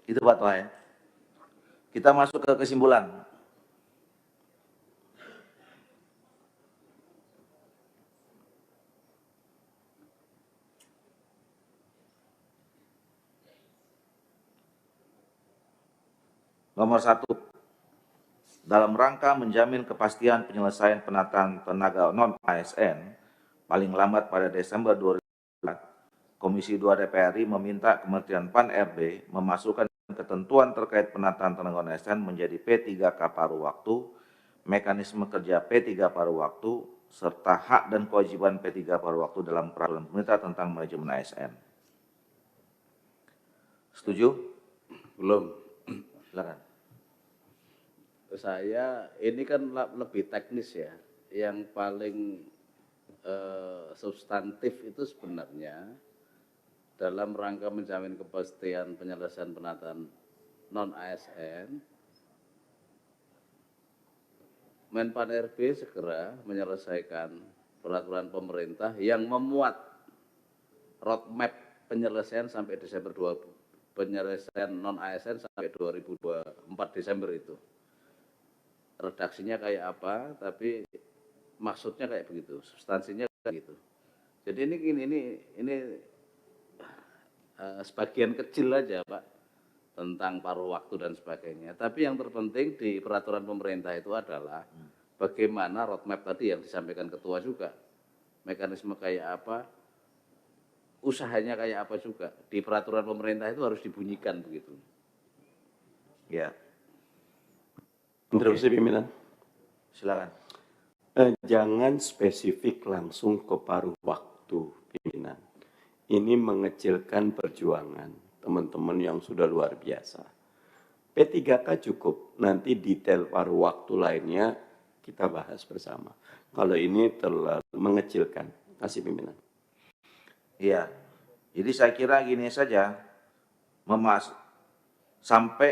Itu Pak Toha ya. Kita masuk ke kesimpulan. Nomor 1, dalam rangka menjamin kepastian penyelesaian penataan tenaga non-ASN paling lambat pada Desember 2024, Komisi 2 DPR RI meminta Kementerian PAN-RB memasukkan ketentuan terkait penataan tenaga non-ASN menjadi P3K paruh waktu, mekanisme kerja P3 paruh waktu, serta hak dan kewajiban P3 paruh waktu dalam peraturan pemerintah tentang manajemen ASN. Setuju? Belum. Silakan. Saya ini kan lebih teknis ya. Yang paling substantif itu sebenarnya dalam rangka menjamin kepastian penyelesaian penataan non-ASN, Menpan-RB segera menyelesaikan peraturan pemerintah yang memuat roadmap penyelesaian sampai Desember 20, penyelesaian non-ASN sampai 2024 Desember itu. Redaksinya kayak apa, tapi maksudnya kayak begitu, substansinya kayak gitu. Jadi ini sebagian kecil aja Pak tentang paruh waktu dan sebagainya. Tapi yang terpenting di peraturan pemerintah itu adalah bagaimana roadmap tadi yang disampaikan ketua juga, mekanisme kayak apa, usahanya kayak apa juga di peraturan pemerintah itu harus dibunyikan begitu. Ya. Interupsi pimpinan. Silakan. Jangan spesifik langsung ke paruh waktu pimpinan. Ini mengecilkan perjuangan teman-teman yang sudah luar biasa. P3K cukup, nanti detail paruh waktu lainnya kita bahas bersama. Kalau ini terlalu mengecilkan. Kasih pimpinan. Iya, jadi saya kira gini saja, sampai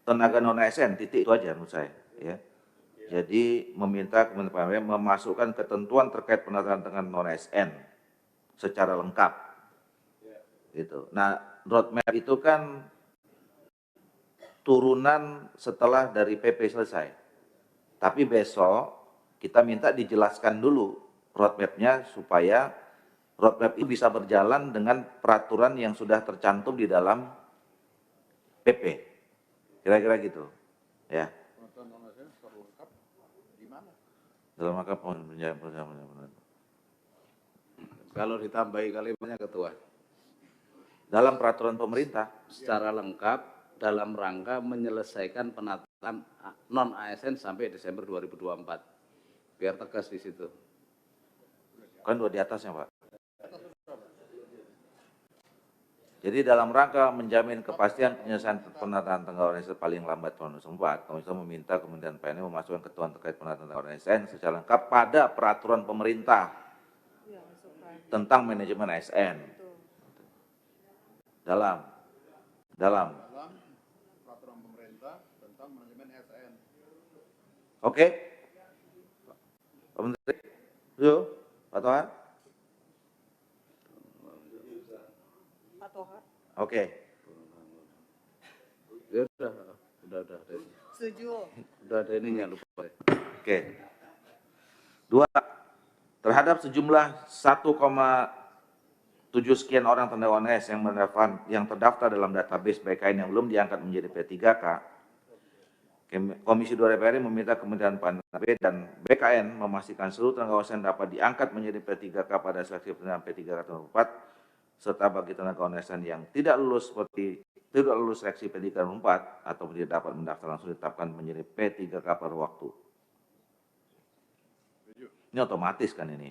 tenaga non-ASN, titik itu aja menurut saya. Ya. Jadi meminta Kementerian PAN memasukkan ketentuan terkait penataan tenaga non-ASN secara lengkap. Gitu. Nah, roadmap itu kan turunan setelah dari PP selesai. Tapi besok kita minta dijelaskan dulu roadmap-nya supaya roadmap itu bisa berjalan dengan peraturan yang sudah tercantum di dalam PP. Kira-kira gitu. Ya. Dalam rangka penjamin. Kalau ditambahi kalimatnya ketua. Dalam peraturan pemerintah. Secara lengkap dalam rangka menyelesaikan penataan non-ASN sampai Desember 2024. Biar tegas di situ. Kan dua di atasnya, Pak. Jadi dalam rangka menjamin kepastian penyelesaian penataan tenaga ASN paling lambat tahun 2024, Komisi meminta Kementerian PAN memasukkan ketentuan terkait penataan tenaga ASN secara lengkap pada peraturan pemerintah tentang manajemen ASN. Dalam peraturan pemerintah tentang manajemen ASN. Oke? Pak Menteri, yuk, Pak Toha. Oke. Ya udah. Setuju. Udah ada ininya lupa. Oke. 2. Terhadap sejumlah 1,7 sekian orang tenaga ASN yang terdaftar dalam database BKN yang belum diangkat menjadi P3K, Komisi 2 DPR RI meminta Kementerian PAN-RB dan BKN memastikan seluruh tenaga ASN dapat diangkat menjadi P3K pada seleksi penerimaan P3K tahun 2024, serta bagi tenaga ASN yang tidak lulus seleksi P3K 4 atau tidak dapat mendaftar langsung ditetapkan menjadi P3K paruh waktu. Ini otomatis kan ini?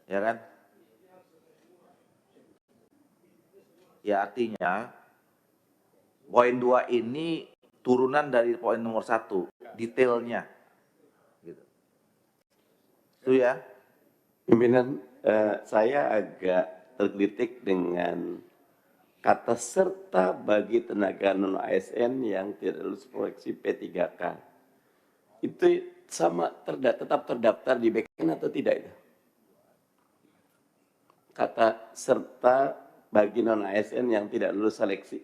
Ya kan? Ya artinya poin 2 ini turunan dari poin nomor 1, detailnya. Gitu. Itu ya? Pimpinan, saya agak tergelitik dengan kata serta bagi tenaga non-ASN yang tidak lulus seleksi P3K. Itu sama tetap terdaftar di BKN atau tidak itu? Kata serta bagi non-ASN yang tidak lulus seleksi.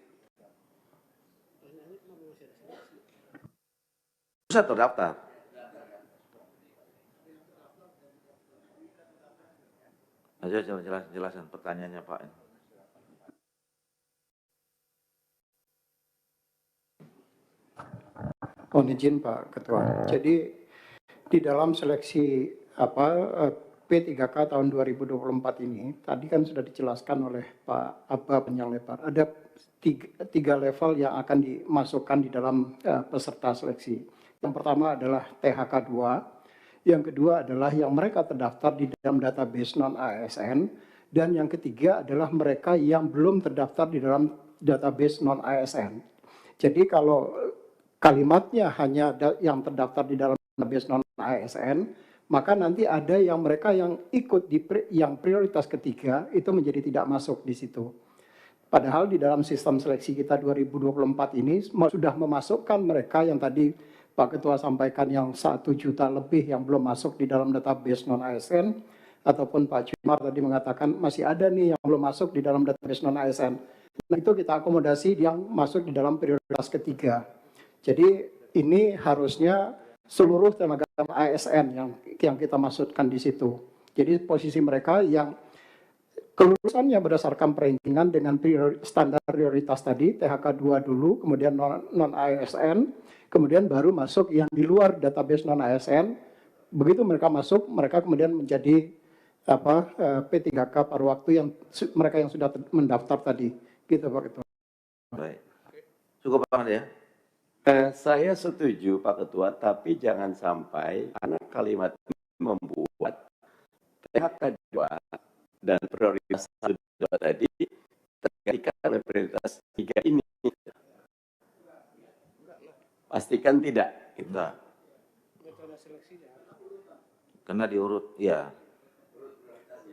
Bisa terdaftar. Aja jelasin pertanyaannya Pak. Mohon izin Pak Ketua. Jadi di dalam seleksi P3K tahun 2024 ini, tadi kan sudah dijelaskan oleh Pak Abba Panjang Lebar, ada tiga level yang akan dimasukkan di dalam peserta seleksi. Yang pertama adalah THK 2, yang kedua adalah yang mereka terdaftar di dalam database non-ASN, dan yang ketiga adalah mereka yang belum terdaftar di dalam database non-ASN. Jadi kalau kalimatnya hanya yang terdaftar di dalam database non-ASN, maka nanti ada yang mereka yang ikut di yang prioritas ketiga itu menjadi tidak masuk di situ. Padahal di dalam sistem seleksi kita 2024 ini sudah memasukkan mereka yang tadi Pak Ketua sampaikan yang 1 juta lebih yang belum masuk di dalam database non-ASN, ataupun Pak Jumar tadi mengatakan masih ada nih yang belum masuk di dalam database non-ASN. Nah itu kita akomodasi yang masuk di dalam prioritas ketiga. Jadi ini harusnya seluruh tenaga ASN yang kita maksudkan di situ. Jadi posisi mereka yang kelulusannya berdasarkan perankingan dengan standar prioritas tadi, THK 2 dulu, kemudian non-ASN, kemudian baru masuk yang di luar database non-ASN. Begitu mereka masuk, mereka kemudian menjadi P3K paruh waktu yang mereka yang sudah mendaftar tadi. Gitu Pak Ketua. Baik. Cukup Pak ya? Saya setuju Pak Ketua, tapi jangan sampai karena kalimat ini membuat THK 2 dan prioritas 1 2 tadi tergantikan oleh prioritas 3 ini. Pastikan tidak. Kita. Karena diurut, ya.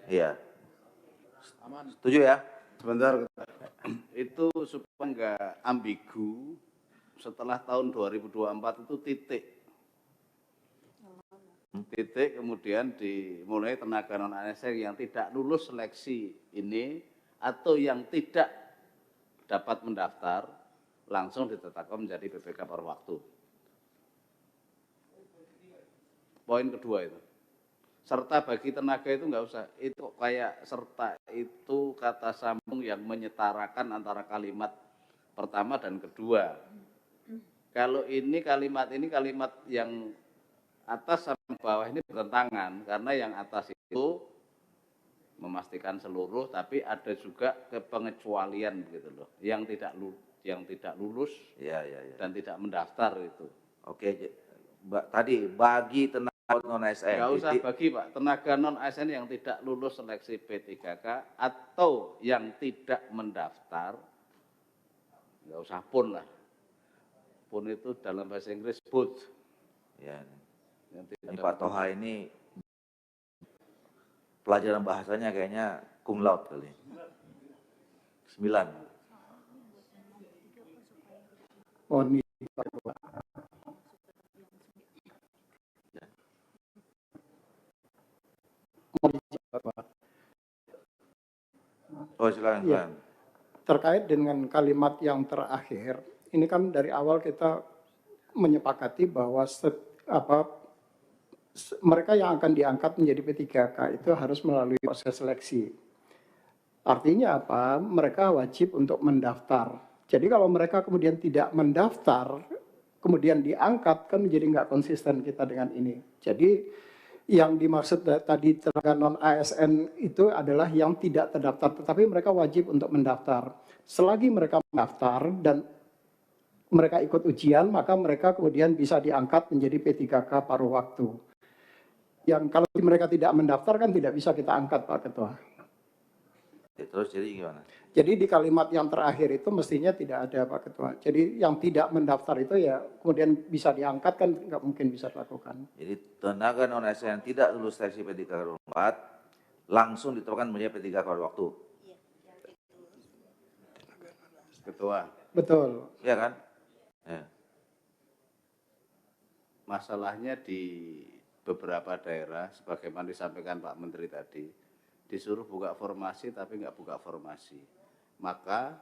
Iya. Setuju ya? Sebentar, itu supaya nggak ambigu, setelah tahun 2024 itu titik kemudian dimulai tenaga non-ASN yang tidak lulus seleksi ini atau yang tidak dapat mendaftar langsung ditetapkan menjadi PPK paruh waktu. Poin kedua itu. Serta bagi tenaga itu nggak usah, itu kayak serta itu kata sambung yang menyetarakan antara kalimat pertama dan kedua. Kalau ini kalimat yang atas sama bawah ini bertentangan, karena yang atas itu memastikan seluruh, tapi ada juga kepengecualian begitu loh, yang tidak lulus Ya. dan tidak mendaftar itu. Oke, tadi bagi tenaga non-ASN. Nggak usah bagi Pak, tenaga non-ASN yang tidak lulus seleksi P3K atau yang tidak mendaftar, nggak usah pun lah. Pun itu dalam bahasa Inggris both. Ya. Ini Pak Toha ini pelajaran bahasanya kayaknya cum laude kali. 9. Oh ini Pak Ketua. Oh silakan. Ya. Terkait dengan kalimat yang terakhir, ini kan dari awal kita menyepakati bahwa mereka yang akan diangkat menjadi P3K itu harus melalui proses seleksi. Artinya apa? Mereka wajib untuk mendaftar. Jadi kalau mereka kemudian tidak mendaftar, kemudian diangkat, kan menjadi nggak konsisten kita dengan ini. Jadi yang dimaksud tadi tenaga non-ASN itu adalah yang tidak terdaftar, tetapi mereka wajib untuk mendaftar. Selagi mereka mendaftar dan mereka ikut ujian, maka mereka kemudian bisa diangkat menjadi P3K paruh waktu. Yang kalau mereka tidak mendaftar kan tidak bisa kita angkat Pak Ketua. Terus jadi gimana? Jadi di kalimat yang terakhir itu mestinya tidak ada Pak Ketua. Jadi yang tidak mendaftar itu ya kemudian bisa diangkat kan nggak mungkin bisa dilakukan. Jadi tenaga non-ASN yang tidak lulus seleksi P3K 4 langsung ditetapkan menjadi P3K paruh waktu. Ketua. Betul. Iya kan? Ya. Masalahnya di beberapa daerah, sebagaimana disampaikan Pak Menteri tadi, disuruh buka formasi tapi nggak buka formasi. Maka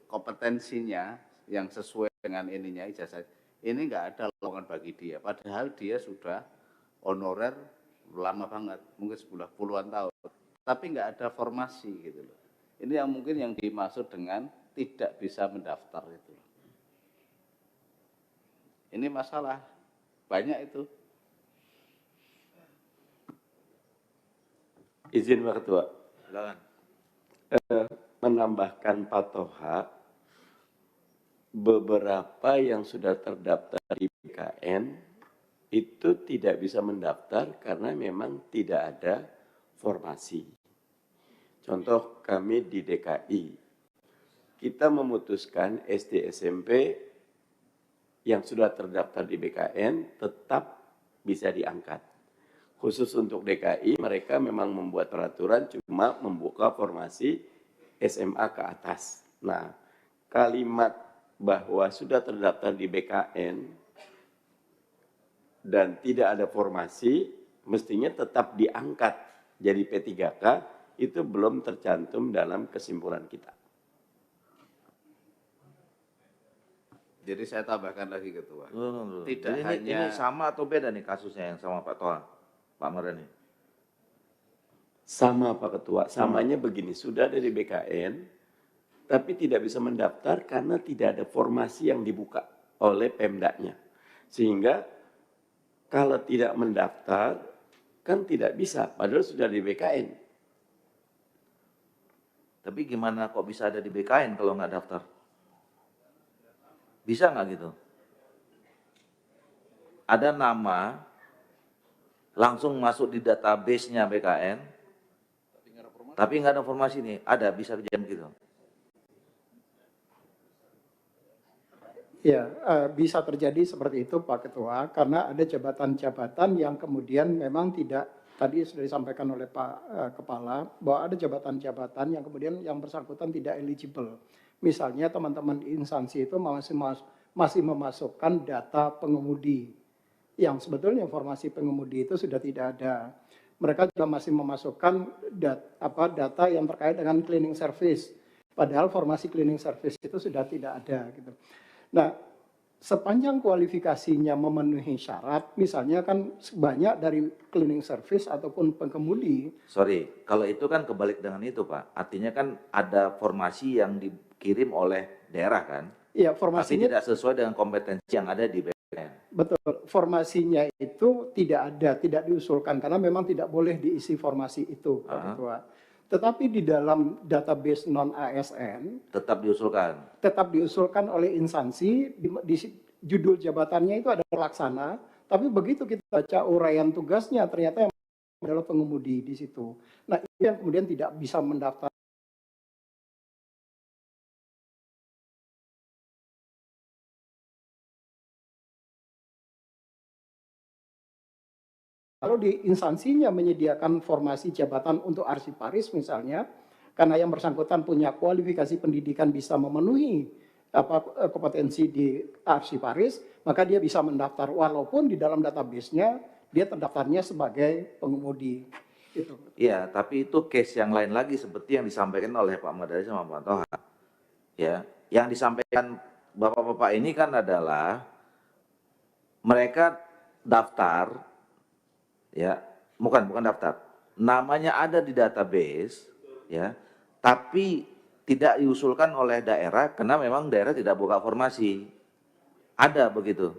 kompetensinya yang sesuai dengan ininya ijazah ini nggak ada lowongan bagi dia. Padahal dia sudah honorer lama banget, mungkin sebulan puluhan tahun. Tapi nggak ada formasi gitu loh. Ini yang mungkin yang dimaksud dengan tidak bisa mendaftar itu. Ini masalah banyak itu. Izin Pak Ketua, Silakan. menambahkan Pak Toha, beberapa yang sudah terdaftar di BKN itu tidak bisa mendaftar karena memang tidak ada formasi. Contoh kami di DKI, kita memutuskan SD SMP yang sudah terdaftar di BKN tetap bisa diangkat. Khusus untuk DKI, mereka memang membuat peraturan cuma membuka formasi SMA ke atas. Nah, kalimat bahwa sudah terdaftar di BKN dan tidak ada formasi, mestinya tetap diangkat jadi P3K, itu belum tercantum dalam kesimpulan kita. Jadi saya tambahkan lagi Ketua. Tidak Jadi hanya ini sama atau beda nih kasusnya yang sama Pak Toha, Pak Mardhani? Sama Pak Ketua, samanya begini, sudah ada di BKN, tapi tidak bisa mendaftar karena tidak ada formasi yang dibuka oleh Pemdanya. Sehingga kalau tidak mendaftar, kan tidak bisa, padahal sudah di BKN. Tapi gimana kok bisa ada di BKN kalau nggak daftar? Bisa nggak gitu? Ada nama, langsung masuk di database-nya BKN, tapi nggak ada formasi nih. Ada, bisa kejadian gitu. Ya, bisa terjadi seperti itu Pak Ketua, karena ada jabatan-jabatan yang kemudian memang tidak, tadi sudah disampaikan oleh Pak Kepala, bahwa ada jabatan-jabatan yang kemudian yang bersangkutan tidak eligible. Misalnya teman-teman di instansi itu masih memasukkan data pengemudi, yang sebetulnya informasi pengemudi itu sudah tidak ada. Mereka juga masih memasukkan data yang terkait dengan cleaning service, padahal formasi cleaning service itu sudah tidak ada gitu. Nah, sepanjang kualifikasinya memenuhi syarat, misalnya kan banyak dari cleaning service ataupun pengemudi. Sorry, kalau itu kan kebalik dengan itu Pak. Artinya kan ada formasi yang dikirim oleh daerah kan? Ya, Tapi formasinya tidak sesuai dengan kompetensi yang ada di BKN. betul. Formasinya itu tidak ada, tidak diusulkan karena memang tidak boleh diisi formasi itu, Pak Ketua. Tetapi di dalam database non-ASN Tetap diusulkan. tetap diusulkan oleh instansi, di judul jabatannya itu ada pelaksana, tapi begitu kita baca uraian tugasnya ternyata yang adalah pengemudi di situ. Nah, itu yang kemudian tidak bisa mendaftar. Kalau di instansinya menyediakan formasi jabatan untuk arsiparis misalnya, karena yang bersangkutan punya kualifikasi pendidikan bisa memenuhi kompetensi di arsiparis, maka dia bisa mendaftar walaupun di dalam database-nya dia terdaftarnya sebagai pengemudi. Iya, tapi itu case yang lain lagi seperti yang disampaikan oleh Pak Mardhani sama Pak Toha. Ya, yang disampaikan Bapak-bapak ini kan adalah mereka daftar, ya, bukan daftar, namanya ada di database, ya, tapi tidak diusulkan oleh daerah karena memang daerah tidak buka formasi. Ada begitu?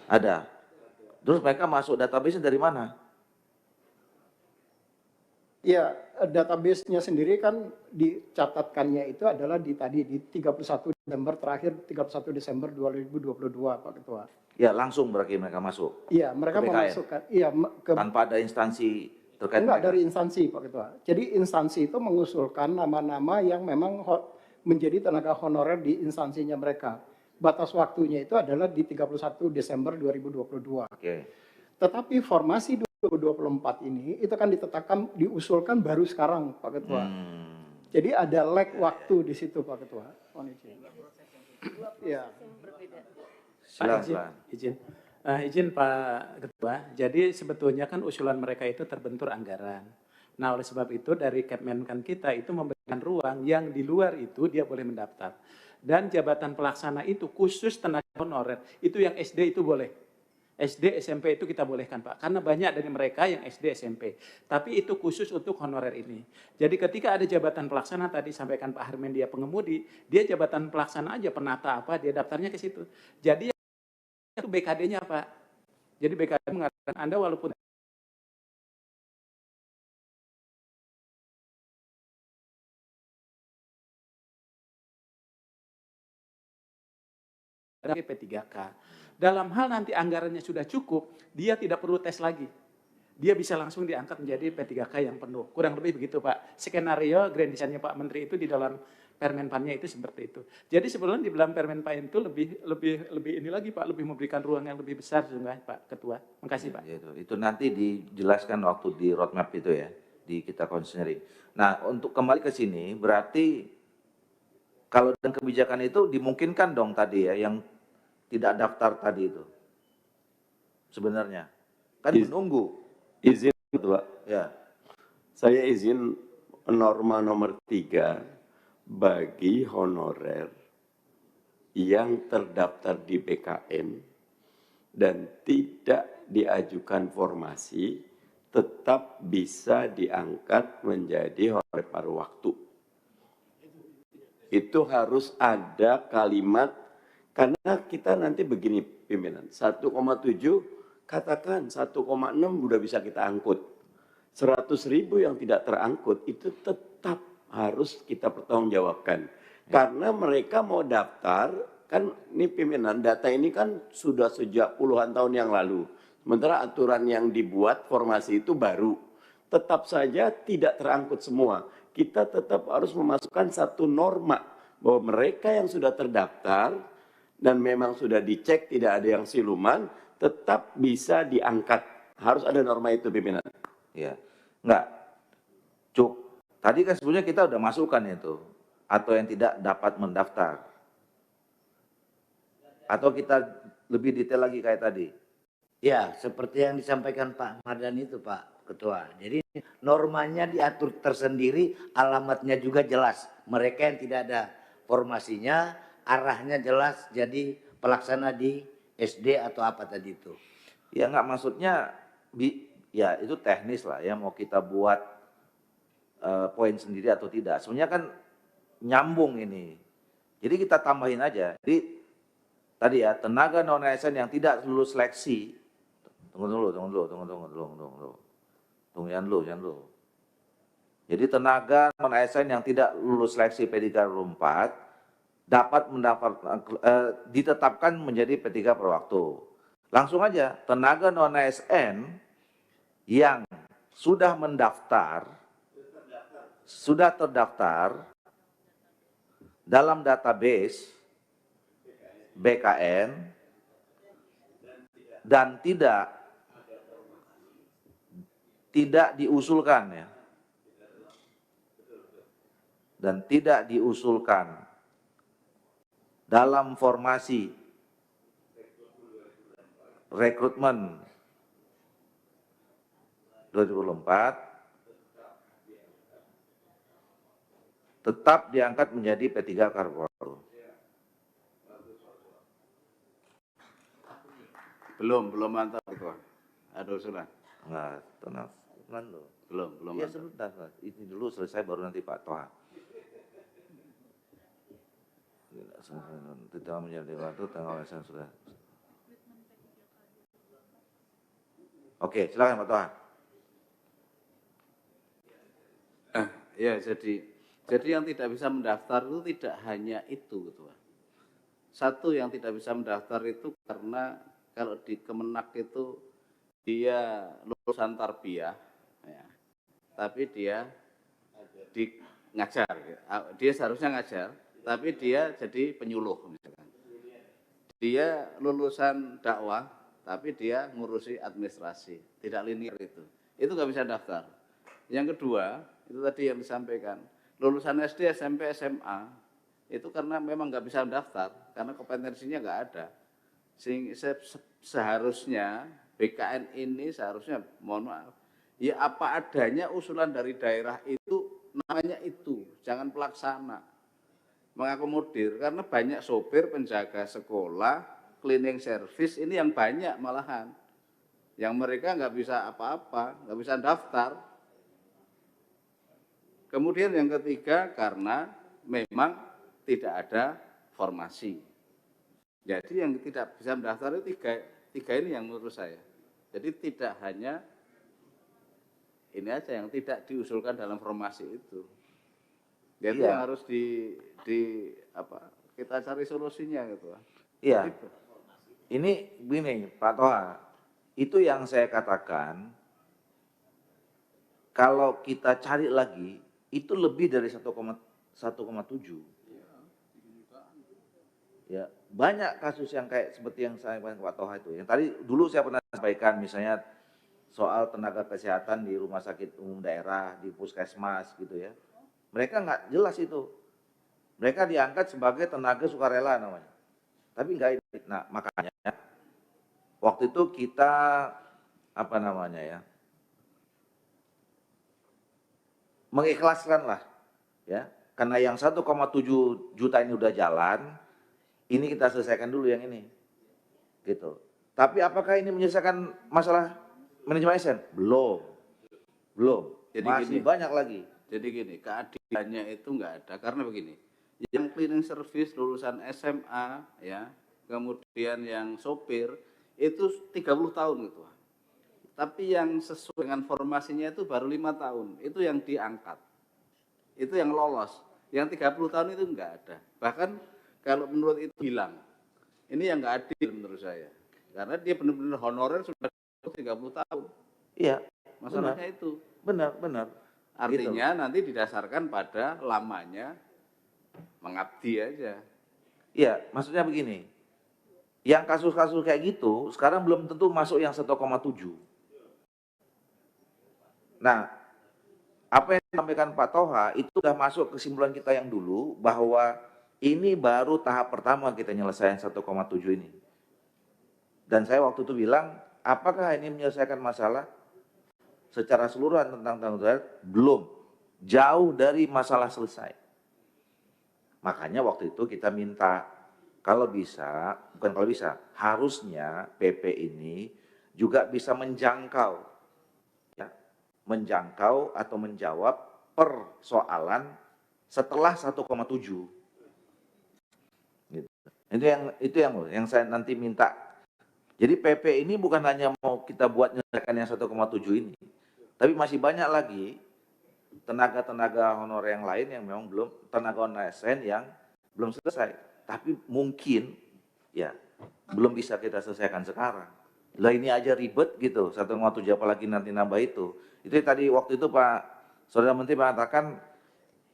Ada. Terus mereka masuk database dari mana? Ya, database-nya sendiri kan dicatatkannya itu adalah di 31 Desember terakhir 31 Desember 2022 Pak Ketua. Ya, langsung berarti mereka masuk. Iya, mereka ke BKN. memasukkan. Iya, Tanpa ada instansi terkait enggak mereka. dari instansi Pak Ketua. Jadi instansi itu mengusulkan nama-nama yang memang menjadi tenaga honorer di instansinya mereka. Batas waktunya itu adalah di 31 Desember 2022. Oke. Tetapi formasi 2024 ini itu kan diusulkan baru sekarang Pak Ketua. Jadi ada lag waktu di situ Pak Ketua. Ya. Silakan. Izin Pak Ketua, jadi sebetulnya kan usulan mereka itu terbentur anggaran. Nah oleh sebab itu dari Kepmenkan kita itu memberikan ruang yang di luar itu dia boleh mendaftar. Dan jabatan pelaksana itu khusus tenaga honorer. Itu yang SD itu boleh. SD, SMP itu kita bolehkan Pak. Karena banyak dari mereka yang SD, SMP. Tapi itu khusus untuk honorer ini. Jadi ketika ada jabatan pelaksana, tadi sampaikan Pak Harmen dia pengemudi, dia jabatan pelaksana aja, penata apa, dia daftarnya ke situ. Jadi itu BKD-nya Pak. Jadi BKD mengatakan Anda walaupun P3K. Dalam hal nanti anggarannya sudah cukup, dia tidak perlu tes lagi. Dia bisa langsung diangkat menjadi P3K yang penuh. Kurang lebih begitu Pak. Skenario grand design-nya Pak Menteri itu di dalam Permenpannya itu seperti itu. Jadi sebelum di dalam Permenpan itu lebih ini lagi Pak, lebih memberikan ruang yang lebih besar sesungguhnya Pak Ketua. Makasih Pak. Itu nanti dijelaskan waktu di roadmap itu ya, di kita konsentrasi. Nah, untuk kembali ke sini, berarti kalau dan kebijakan itu dimungkinkan dong tadi ya, yang tidak daftar tadi itu. Sebenarnya. Kan menunggu. Izin Ketua. Ya. Saya izin norma nomor 3 bagi honorer yang terdaftar di BKN dan tidak diajukan formasi tetap bisa diangkat menjadi honorer paruh waktu. Itu harus ada kalimat, karena kita nanti begini pimpinan, 1,7 katakan 1,6 udah bisa kita angkut. 100.000 yang tidak terangkut itu tetap harus kita pertanggungjawabkan. Karena mereka mau daftar, kan ini pimpinan, data ini kan sudah sejak puluhan tahun yang lalu. Sementara aturan yang dibuat formasi itu baru. Tetap saja tidak terangkut semua. Kita tetap harus memasukkan satu norma bahwa mereka yang sudah terdaftar dan memang sudah dicek tidak ada yang siluman, tetap bisa diangkat. Harus ada norma itu pimpinan. Ya, enggak. Cuk, tadi kan sebenarnya kita udah masukkan itu. Atau yang tidak dapat mendaftar. Atau kita lebih detail lagi kayak tadi. Ya, seperti yang disampaikan Pak Mardan itu Pak Ketua. Jadi normanya diatur tersendiri, alamatnya juga jelas. Mereka yang tidak ada formasinya, arahnya jelas, jadi pelaksana di SD atau apa tadi itu. Ya enggak, maksudnya ya itu teknis lah ya, mau kita buat poin sendiri atau tidak. Sebenarnya kan nyambung ini. Jadi kita tambahin aja. Jadi tadi ya, tenaga non ASN yang tidak lulus seleksi. Tunggu dulu. Jangan dulu. Jadi tenaga non ASN yang tidak lulus seleksi P3K 4 dapat ditetapkan menjadi P3 per waktu. Langsung aja, tenaga non ASN yang sudah terdaftar dalam database BKN dan tidak diusulkan ya. Dan tidak diusulkan dalam formasi rekrutmen 2024 tetap diangkat menjadi P3 Karpol. Belum mantap Ketua. Ada usulan? Enggak, tenang dulu. Belum Ya mantap. sebentar, ini dulu selesai baru nanti Pak Toha. Tidak menjadi waktu tanggal sudah. Oke, silakan Pak Toha. Ya, jadi yang tidak bisa mendaftar itu tidak hanya itu, Ketua. Satu yang tidak bisa mendaftar itu karena kalau di Kemenak itu dia lulusan tarbiyah, ya, tapi dia ngajar, dia seharusnya ngajar, tapi dia jadi penyuluh misalkan. Dia lulusan dakwah, tapi dia ngurusi administrasi, tidak linear itu nggak bisa daftar. Yang kedua, itu tadi yang disampaikan, lulusan SD, SMP, SMA, itu karena memang nggak bisa daftar, karena kompetensinya nggak ada. Sehingga seharusnya BKN ini seharusnya, mohon maaf, ya apa adanya usulan dari daerah itu, namanya itu, jangan pelaksana. mengakomodir karena banyak sopir, penjaga sekolah, cleaning service ini yang banyak malahan. Yang mereka nggak bisa apa-apa, nggak bisa daftar. Kemudian yang ketiga karena memang tidak ada formasi. Jadi yang tidak bisa mendaftar itu tiga ini yang menurut saya. Jadi tidak hanya ini aja yang tidak diusulkan dalam formasi itu. Jadi yang harus kita cari solusinya gitu. Iya. Gitu. Ini begini Pak Toha, itu yang saya katakan, kalau kita cari lagi, itu lebih dari 1,7. Ya, banyak kasus yang kayak seperti yang saya sampaikan Pak Toha itu. Yang tadi dulu saya pernah sampaikan misalnya soal tenaga kesehatan di rumah sakit umum daerah, di puskesmas gitu ya. Mereka nggak jelas itu. Mereka diangkat sebagai tenaga sukarela namanya. Tapi enggak ini. Nah, makanya waktu itu kita mengikhlaskan lah ya. Karena yang 1,7 juta ini udah jalan, ini kita selesaikan dulu yang ini. Gitu. Tapi apakah ini menyelesaikan masalah manajemen ASN? Belum. Jadi Masih gini. banyak lagi. Jadi gini, keadilannya itu enggak ada karena begini. Yang cleaning service lulusan SMA ya, kemudian yang sopir itu 30 tahun gitu. Tapi yang sesuai dengan formasinya itu baru 5 tahun. Itu yang diangkat. Itu yang lolos. Yang 30 tahun itu enggak ada. Bahkan kalau menurut itu hilang. Ini yang enggak adil menurut saya. Karena dia benar-benar honorer sudah 30 tahun. Iya. Masalahnya itu. Benar. Artinya nanti didasarkan pada lamanya mengabdi aja. Iya, maksudnya begini. Yang kasus-kasus kayak gitu sekarang belum tentu masuk yang 1,7. Nah, apa yang disampaikan Pak Toha itu sudah masuk kesimpulan kita yang dulu bahwa ini baru tahap pertama kita nyelesain 1,7 ini. Dan saya waktu itu bilang, apakah ini menyelesaikan masalah secara keseluruhan tentang tanggung jawab? Belum. Jauh dari masalah selesai. Makanya waktu itu kita minta, harusnya PP ini juga bisa menjangkau atau menjawab persoalan setelah 1,7. Gitu. Itu yang saya nanti minta. Jadi PP ini bukan hanya mau kita buat menyelesaikan yang 1,7 ini, tapi masih banyak lagi tenaga-tenaga honorer yang lain yang memang belum, tenaga ASN yang belum selesai, tapi mungkin ya belum bisa kita selesaikan sekarang. Lah ini aja ribet gitu, 1,7 apalagi nanti nambah itu. Itu tadi waktu itu Pak Saudara Menteri mengatakan,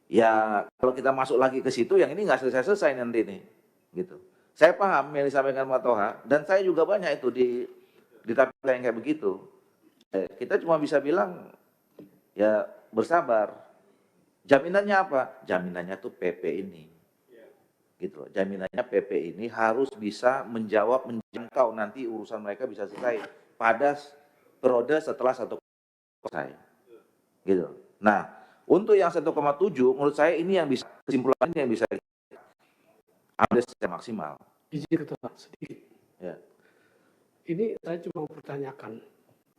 ya kalau kita masuk lagi ke situ yang ini nggak selesai-selesai nanti nih, gitu. Saya paham yang disampaikan Pak Toha, dan saya juga banyak itu di tapi yang kayak begitu. Kita cuma bisa bilang, ya bersabar. Jaminannya apa? Jaminannya tuh PP ini. Gitu. Jaminannya PP ini harus bisa menjangkau nanti urusan mereka bisa selesai pada periode setelah 1,7 selesai. Gitu. Nah, untuk yang 1,7 menurut saya ini yang bisa, kesimpulan ini yang bisa ambil secara maksimal. Izin Ketua sedikit. Ya. Ini saya cuma mempertanyakan.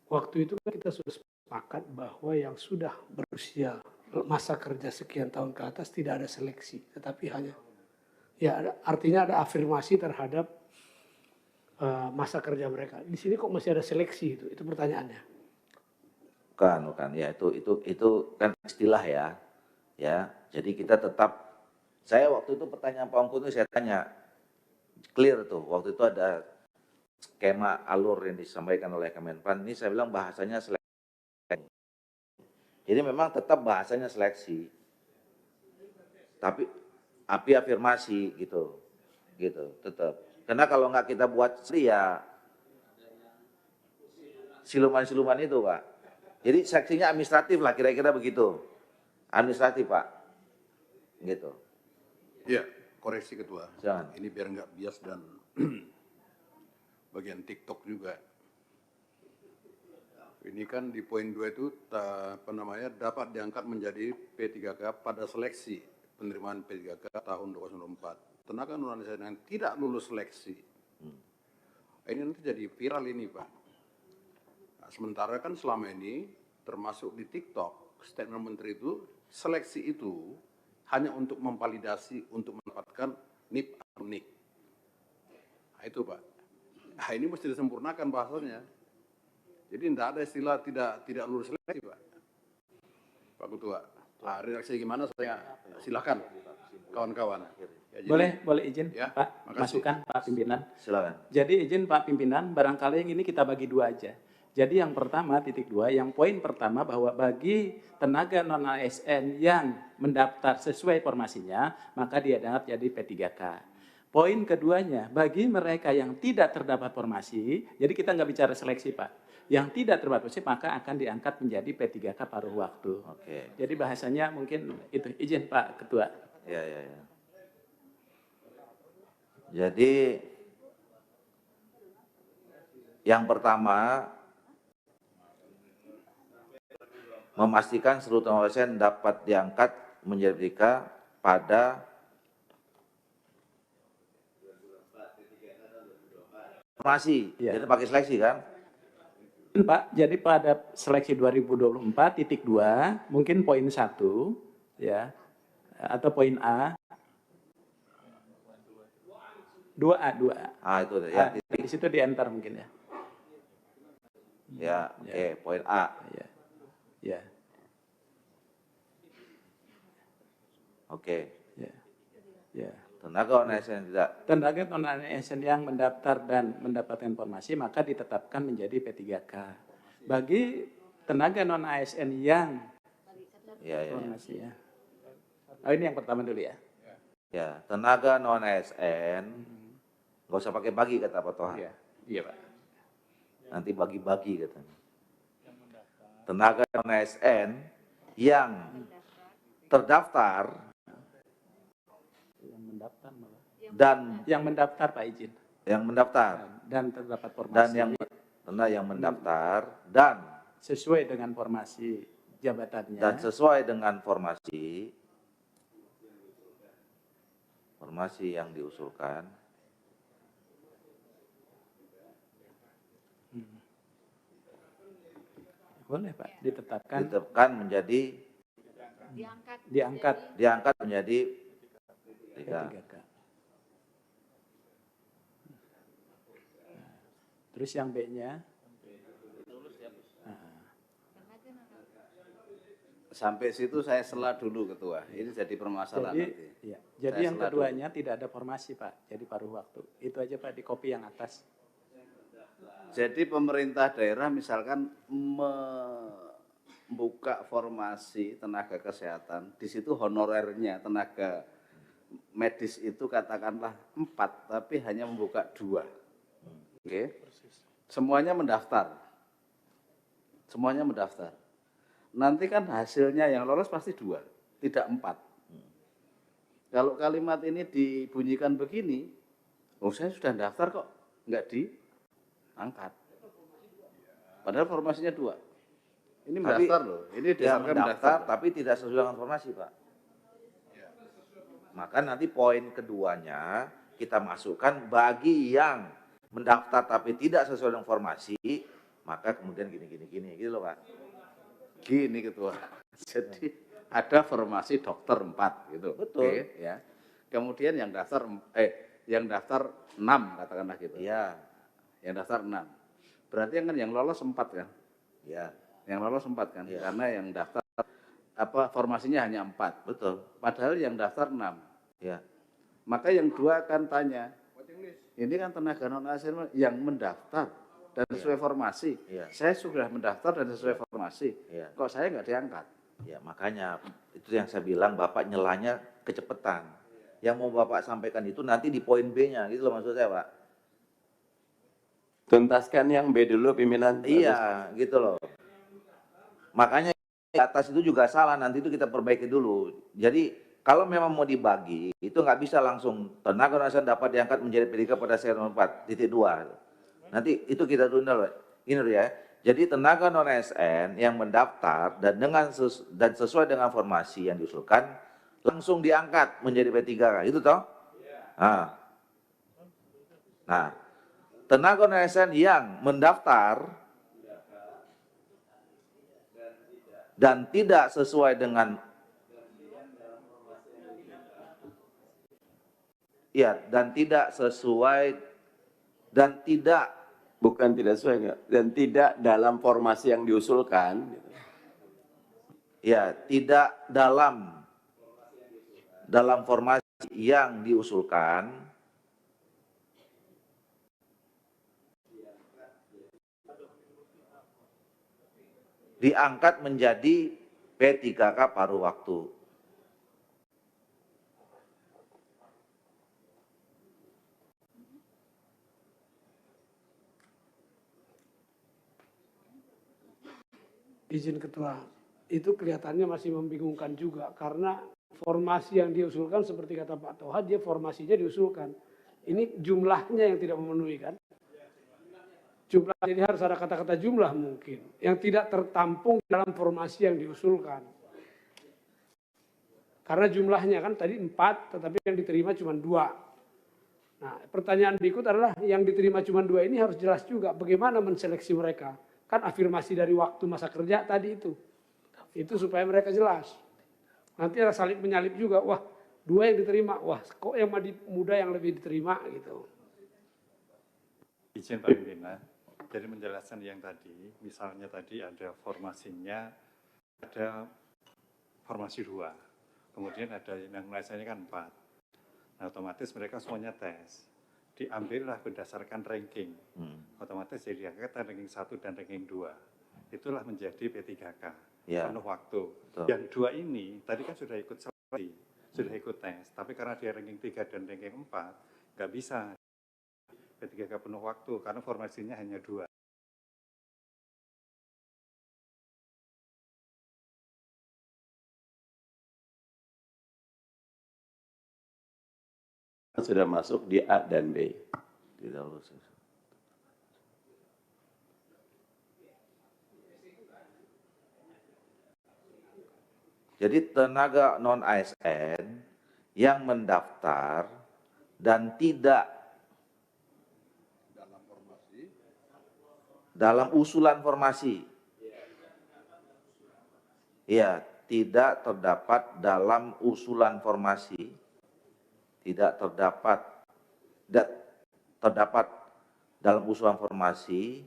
Waktu itu kan kita sudah sepakat bahwa yang sudah berusia masa kerja sekian tahun ke atas tidak ada seleksi, tetapi hanya artinya ada afirmasi terhadap masa kerja mereka. Di sini kok masih ada seleksi itu pertanyaannya. Bukan. Ya itu kan istilah ya. Ya, jadi kita tetap. Saya waktu itu pertanyaan Pak Ongko itu saya tanya clear tuh. Waktu itu ada skema alur yang disampaikan oleh Kemenpan. Ini saya bilang bahasanya seleksi. Jadi memang tetap bahasanya seleksi. Tapi afirmasi gitu tetap. Karena kalau nggak kita buat ya siluman-siluman itu Pak. Jadi seleksinya administratif lah kira-kira begitu. Administratif Pak. Gitu. Iya, koreksi Ketua. Jangan. Ini biar nggak bias dan bagian TikTok juga. Ini kan di poin 2 itu dapat diangkat menjadi P3K pada seleksi penerimaan P3K tahun 2004. Tenaga non ASN yang tidak lulus seleksi. Ini nanti jadi viral ini, Pak. Nah, sementara kan selama ini, termasuk di TikTok, statement Menteri itu, seleksi itu hanya untuk memvalidasi, untuk mendapatkan NIP atau NIK. Nah, itu, Pak. Nah, ini mesti disempurnakan bahasanya. Jadi tidak ada istilah tidak lulus seleksi, Pak. Pak Ketua. Nah, reaksi gimana saya silakan kawan-kawan. Ya, jadi- Boleh izin Ya, Pak, makasih. masukan Pak Pimpinan. Silakan. Jadi izin Pak Pimpinan, barangkali yang ini kita bagi dua aja. Jadi yang pertama, titik 2, yang poin pertama bahwa bagi tenaga non-ASN yang mendaftar sesuai formasinya, maka dia dapat jadi P3K. Poin keduanya, bagi mereka yang tidak terdapat formasi, jadi kita nggak bicara seleksi Pak, yang tidak terdapat formasi maka akan diangkat menjadi P3K paruh waktu. Oke. Jadi bahasanya mungkin itu, izin Pak Ketua. Ya. Jadi yang pertama memastikan seluruh tenaga ASN dapat diangkat menjadi P3K pada formasi. Iya. Jadi pakai seleksi kan? Pak, jadi pada seleksi 2024 titik 2, mungkin poin 1, ya, atau poin A, 2A. Ah itu ya. Di situ di enter mungkin ya. Ya, oke, poin A. Ya, Oke. ya. Tenaga non-ASN tidak. Tenaga non-ASN yang mendaftar dan mendapatkan informasi maka ditetapkan menjadi P3K. Bagi tenaga non-ASN yang Ya. informasi ya. Oh, ini yang pertama dulu ya. Ya, tenaga non-ASN nggak usah pakai bagi kata Pak Toha. Iya Pak. Nanti bagi-bagi katanya. Tenaga non-ASN yang terdaftar Yang mendaftar malah. dan Yang mendaftar Pak izin. yang mendaftar Dan terdapat formasi. dan yang mendaftar dan sesuai dengan formasi jabatannya. sesuai dengan formasi yang diusulkan Boleh Pak, ditetapkan menjadi diangkat menjadi 3. P3K. Terus yang B-nya Sampai situ saya sela dulu Ketua. Ini jadi permasalahan jadi nanti. ya, jadi Saya yang sela keduanya tidak ada formasi Pak, jadi paruh waktu. Itu aja Pak di copy yang atas. Jadi pemerintah daerah misalkan membuka formasi tenaga kesehatan, di situ honorernya tenaga medis itu katakanlah 4, tapi hanya membuka 2. Oke. Semuanya mendaftar. Nanti kan hasilnya yang lolos pasti 2, tidak 4. Kalau kalimat ini dibunyikan begini, oh saya sudah daftar kok, enggak diangkat. Padahal formasinya 2. Ini mendaftar loh, ini Dia disampaikan mendaftar tapi tidak sesuai dengan formasi, Pak. Maka nanti poin keduanya kita masukkan bagi yang mendaftar tapi tidak sesuai dengan formasi, maka kemudian gini gitu loh, Pak. Gini Ketua. Jadi ada formasi dokter 4 gitu. Betul. Oke, ya. Kemudian yang daftar 6 katakanlah gitu. Iya. Yang daftar 6. Berarti kan yang lolos 4 kan? Iya. Yang lolos 4 kan? Iya. Karena yang daftar formasinya hanya 4. Betul. Padahal yang daftar 6. Iya. Maka yang 2 akan tanya, ini kan tenaga non-ASN yang mendaftar dan sesuai formasi. Iya. Saya sudah mendaftar dan sesuai formasi. Iya. Kok saya nggak diangkat? Ya, makanya itu yang saya bilang Bapak nyelanya kecepatan. Yang mau Bapak sampaikan itu nanti di poin B-nya, gitu loh maksud saya, Pak. Tuntaskan yang B dulu pimpinan. Iya, gitu loh. Makanya di atas itu juga salah, nanti itu kita perbaiki dulu. Jadi kalau memang mau dibagi, itu nggak bisa langsung tenaga non-ASN dapat diangkat menjadi P3K pada serial 4.2. Nanti itu kita tunda loh. Ini loh ya. Jadi tenaga non-ASN yang mendaftar dan sesuai dengan formasi yang diusulkan, langsung diangkat menjadi P3K, itu toh? Nah, tenaga non ASN yang mendaftar dan tidak sesuai dengan Bukan tidak sesuai enggak, dan tidak dalam formasi yang diusulkan. ya tidak dalam formasi yang diusulkan, diangkat menjadi P3K paruh waktu. Izin Ketua, itu kelihatannya masih membingungkan juga karena formasi yang diusulkan seperti kata Pak Toha, dia formasinya diusulkan. Ini jumlahnya yang tidak memenuhi kan? Jumlah, jadi harus ada kata-kata jumlah mungkin yang tidak tertampung dalam formasi yang diusulkan. Karena jumlahnya kan tadi 4, tetapi yang diterima cuma 2. Nah, pertanyaan berikut adalah yang diterima cuma 2 ini harus jelas juga bagaimana menseleksi mereka. Kan afirmasi dari waktu masa kerja tadi itu supaya mereka jelas. Nanti ada salib menyalip juga, wah 2 yang diterima, wah kok yang muda yang lebih diterima gitu. Izin Pak Pimpinan, jadi menjelaskan yang tadi, misalnya tadi ada formasinya, ada formasi 2, kemudian ada yang lainnya kan 4. Nah, otomatis mereka semuanya tes. Diambillah berdasarkan ranking. Otomatis jadi angkatan ranking 1 dan ranking 2. Itulah menjadi P3K. Ya. Penuh waktu. Betul. Yang 2 ini tadi kan sudah ikut seleksi, sudah ikut tes. Tapi karena dia ranking 3 dan ranking 4, nggak bisa P3K penuh waktu karena formasinya hanya 2. Sudah masuk di A dan B. Tidak lulus. Jadi tenaga non ASN yang mendaftar dan tidak dalam usulan formasi, ya tidak terdapat dalam usulan formasi, tidak terdapat dalam usulan formasi,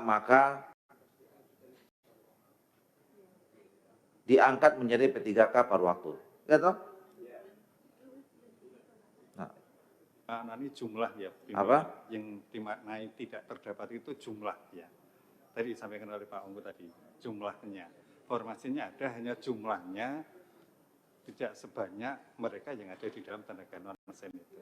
maka diangkat menjadi P3K paruh waktu. Ya toh? Nah, ini jumlah ya. Apa? Yang dimaknai tidak terdapat itu jumlah ya. Tadi disampaikan oleh Pak Ongko tadi, jumlahnya. Formasinya ada, hanya jumlahnya tidak sebanyak mereka yang ada di dalam tenaga non-ASN itu.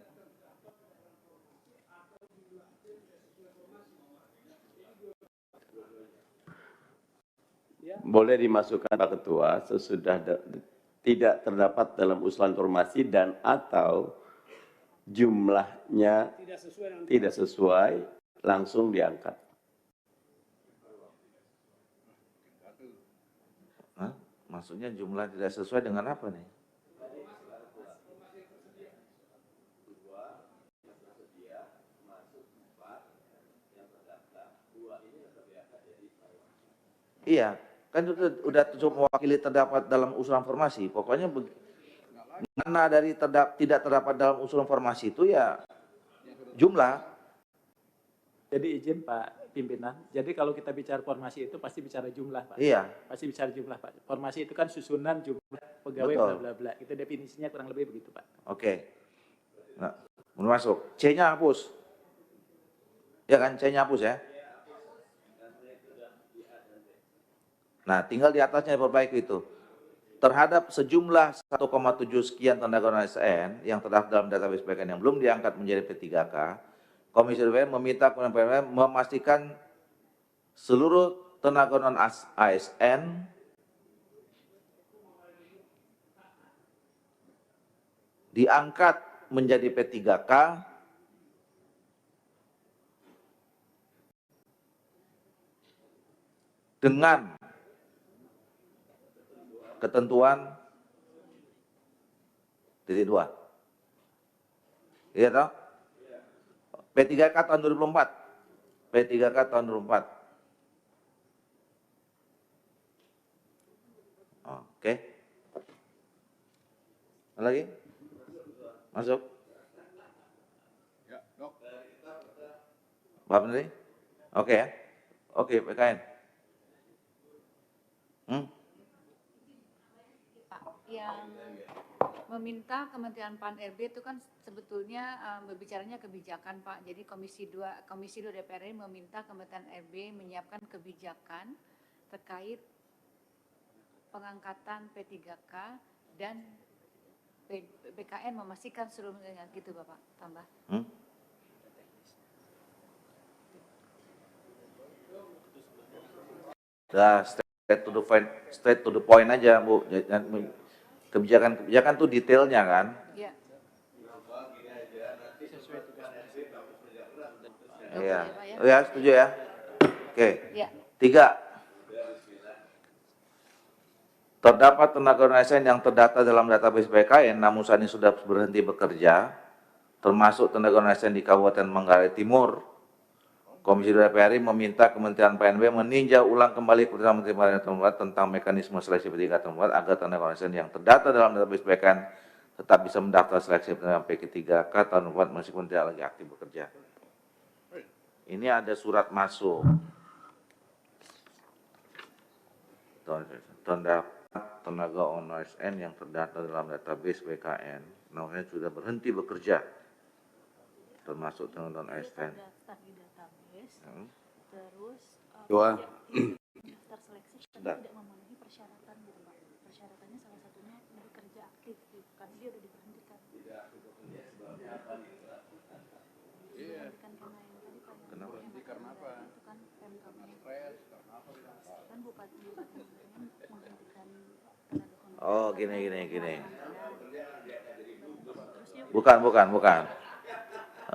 Boleh dimasukkan Pak Ketua sesudah tidak terdapat dalam usulan formasi dan atau jumlahnya tidak sesuai langsung diangkat. Hah? Maksudnya jumlah tidak sesuai dengan apa nih? Iya, kan udah cukup mewakili terdapat dalam usulan formasi. Pokoknya mana dari tidak terdapat dalam usulan formasi itu ya jumlah. Jadi izin Pak Pimpinan, jadi kalau kita bicara formasi itu pasti bicara jumlah Pak. Iya. Pasti bicara jumlah Pak. Formasi itu kan susunan jumlah pegawai bla bla bla. Itu definisinya kurang lebih begitu Pak. Oke. Nah, masuk. C-nya hapus. Ya kan, C-nya hapus ya. Nah, tinggal di atasnya diperbaiki itu. Terhadap sejumlah 1,7 sekian tenaga non-ASN yang terdaftar dalam database PKN yang belum diangkat menjadi P3K, Komisi DPR meminta Kementerian PMN memastikan seluruh tenaga non-ASN diangkat menjadi P3K dengan ketentuan titik 2. Iya toh? P3K tahun 2004. P3K tahun 2004. Oke. Ada lagi? Masuk? Ya, Dok. Pak Menteri? Oke ya? Oke, PKN. Pak, yang meminta Kementerian PAN-RB itu kan sebetulnya berbicaranya kebijakan, Pak. Jadi Komisi 2 DPR RI meminta Kementerian RB menyiapkan kebijakan terkait pengangkatan P3K dan BKN memastikan seluruhnya gitu, Bapak. Tambah. Nah, straight to the point aja, Bu. Kebijakan tuh detailnya kan. Iya. Iya. Oh ya, setuju ya. Oke. Ya. 3. Terdapat tenaga ASN yang terdata dalam database BKN namun saat ini sudah berhenti bekerja, termasuk tenaga ASN di Kabupaten Manggarai Timur. Komisi 2 DPR RI meminta Kementerian PNB meninjau ulang kembali keputusan Menteri Pariwisata tempat tentang mekanisme seleksi P3K tempat agar tenaga ASN yang terdata dalam database BKN tetap bisa mendaftar seleksi penerimaan P3K tahun 4 meskipun tidak lagi aktif bekerja. Ini ada surat masuk. Terdapat tenaga ASN yang terdata dalam database BKN namanya sudah berhenti bekerja, termasuk tenaga ASN. Terus Dua. daftar seleksi tapi tidak memenuhi persyaratan gitu, Pak. Persyaratannya salah satunya bekerja aktif gitu, karena dia udah diberhentikan. Diberhentikan karena yang tadi Pak. Kenapa? Karena apa? Itu kan PMK-nya. Stres, karena apa? Kan bupati menghentikan tenaga honorer. Oh, gini. Bukan.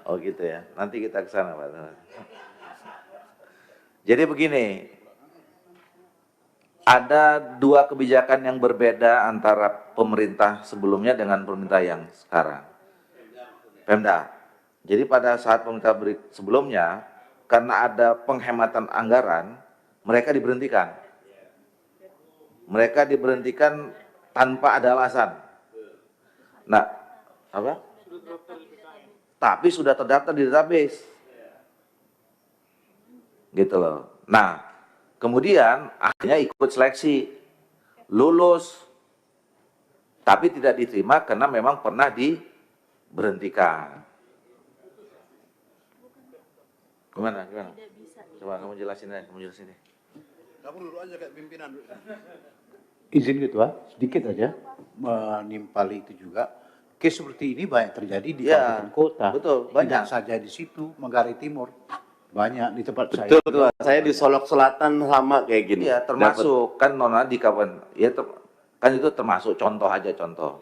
Oh gitu ya. Nanti kita ke sana, Pak. Jadi begini, ada 2 kebijakan yang berbeda antara pemerintah sebelumnya dengan pemerintah yang sekarang. Pemda. Jadi pada saat pemerintah sebelumnya, karena ada penghematan anggaran, mereka diberhentikan. Mereka diberhentikan tanpa ada alasan. Nah, apa? Tapi sudah terdaftar di database. Gitu loh. Nah, kemudian akhirnya ikut seleksi, lulus, tapi tidak diterima karena memang pernah diberhentikan. Gimana? Coba kamu jelasin deh. Kamu dulu aja kayak pimpinan. Izin Ketua, sedikit aja menimpali itu juga. Case seperti ini banyak terjadi di kabupaten kota. Betul, banyak. Tidak saja di situ, Manggarai Timur. Banyak di tempat saya. Betul, saya di Solok Selatan sama kayak gini. Iya, termasuk kan nona di kawan. Ya kan itu termasuk contoh aja contoh.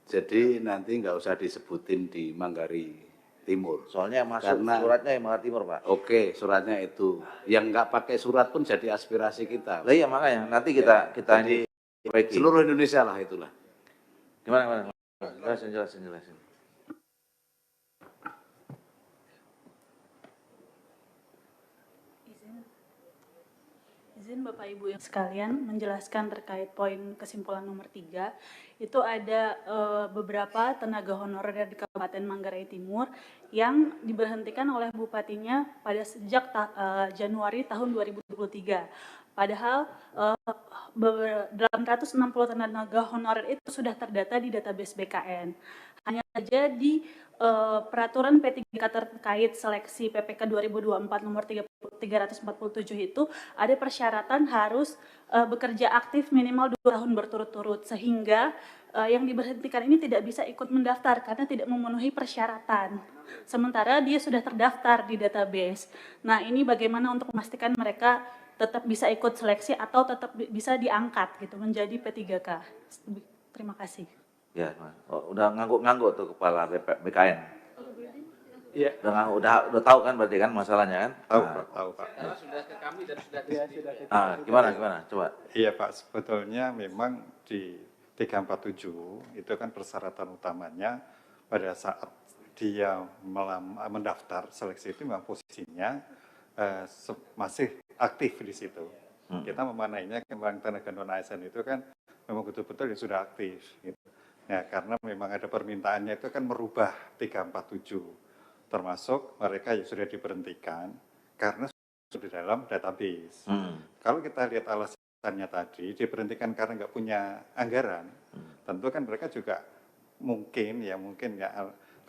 Jadi nanti nggak usah disebutin di Manggarai Timur. Soalnya masuk suratnya yang Manggarai Timur, Pak. Oke, suratnya itu. Yang nggak pakai surat pun jadi aspirasi kita. Lah iya makanya nanti kita ini seluruh Indonesia lah itulah. Gimana? Jelasin. Izin Bapak Ibu yang sekalian menjelaskan terkait poin kesimpulan nomor 3. Itu ada beberapa tenaga honorer di Kabupaten Manggarai Timur yang diberhentikan oleh bupatinya pada sejak Januari tahun 2023. Padahal 860 tenaga honorer itu sudah terdata di database BKN. Hanya saja di peraturan P3K terkait seleksi PPK 2024 nomor 347 itu ada persyaratan harus bekerja aktif minimal 2 tahun berturut-turut, sehingga yang diberhentikan ini tidak bisa ikut mendaftar karena tidak memenuhi persyaratan. Sementara dia sudah terdaftar di database. Nah, ini bagaimana untuk memastikan mereka tetap bisa ikut seleksi atau tetap bisa diangkat gitu menjadi P3K. Terima kasih. Ya, udah ngangguk-ngangguk tuh kepala BKN. Iya. Dengan udah tahu kan berarti kan masalahnya kan? Tahu Nah, Pak, tahu Pak. Sudah ke kami dan sudah ke gimana? Coba. Iya Pak, sebetulnya memang di 347 itu kan persyaratan utamanya pada saat dia mendaftar seleksi itu memang posisinya masih aktif di situ. Kita memanainya kembang tenaga non ASN itu kan memang betul-betul yang sudah aktif. Gitu. Ya, karena memang ada permintaannya itu kan merubah 347, termasuk mereka yang sudah diberhentikan karena sudah di dalam database. Kalau kita lihat alasannya tadi, diberhentikan karena nggak punya anggaran, tentu kan mereka juga mungkin ya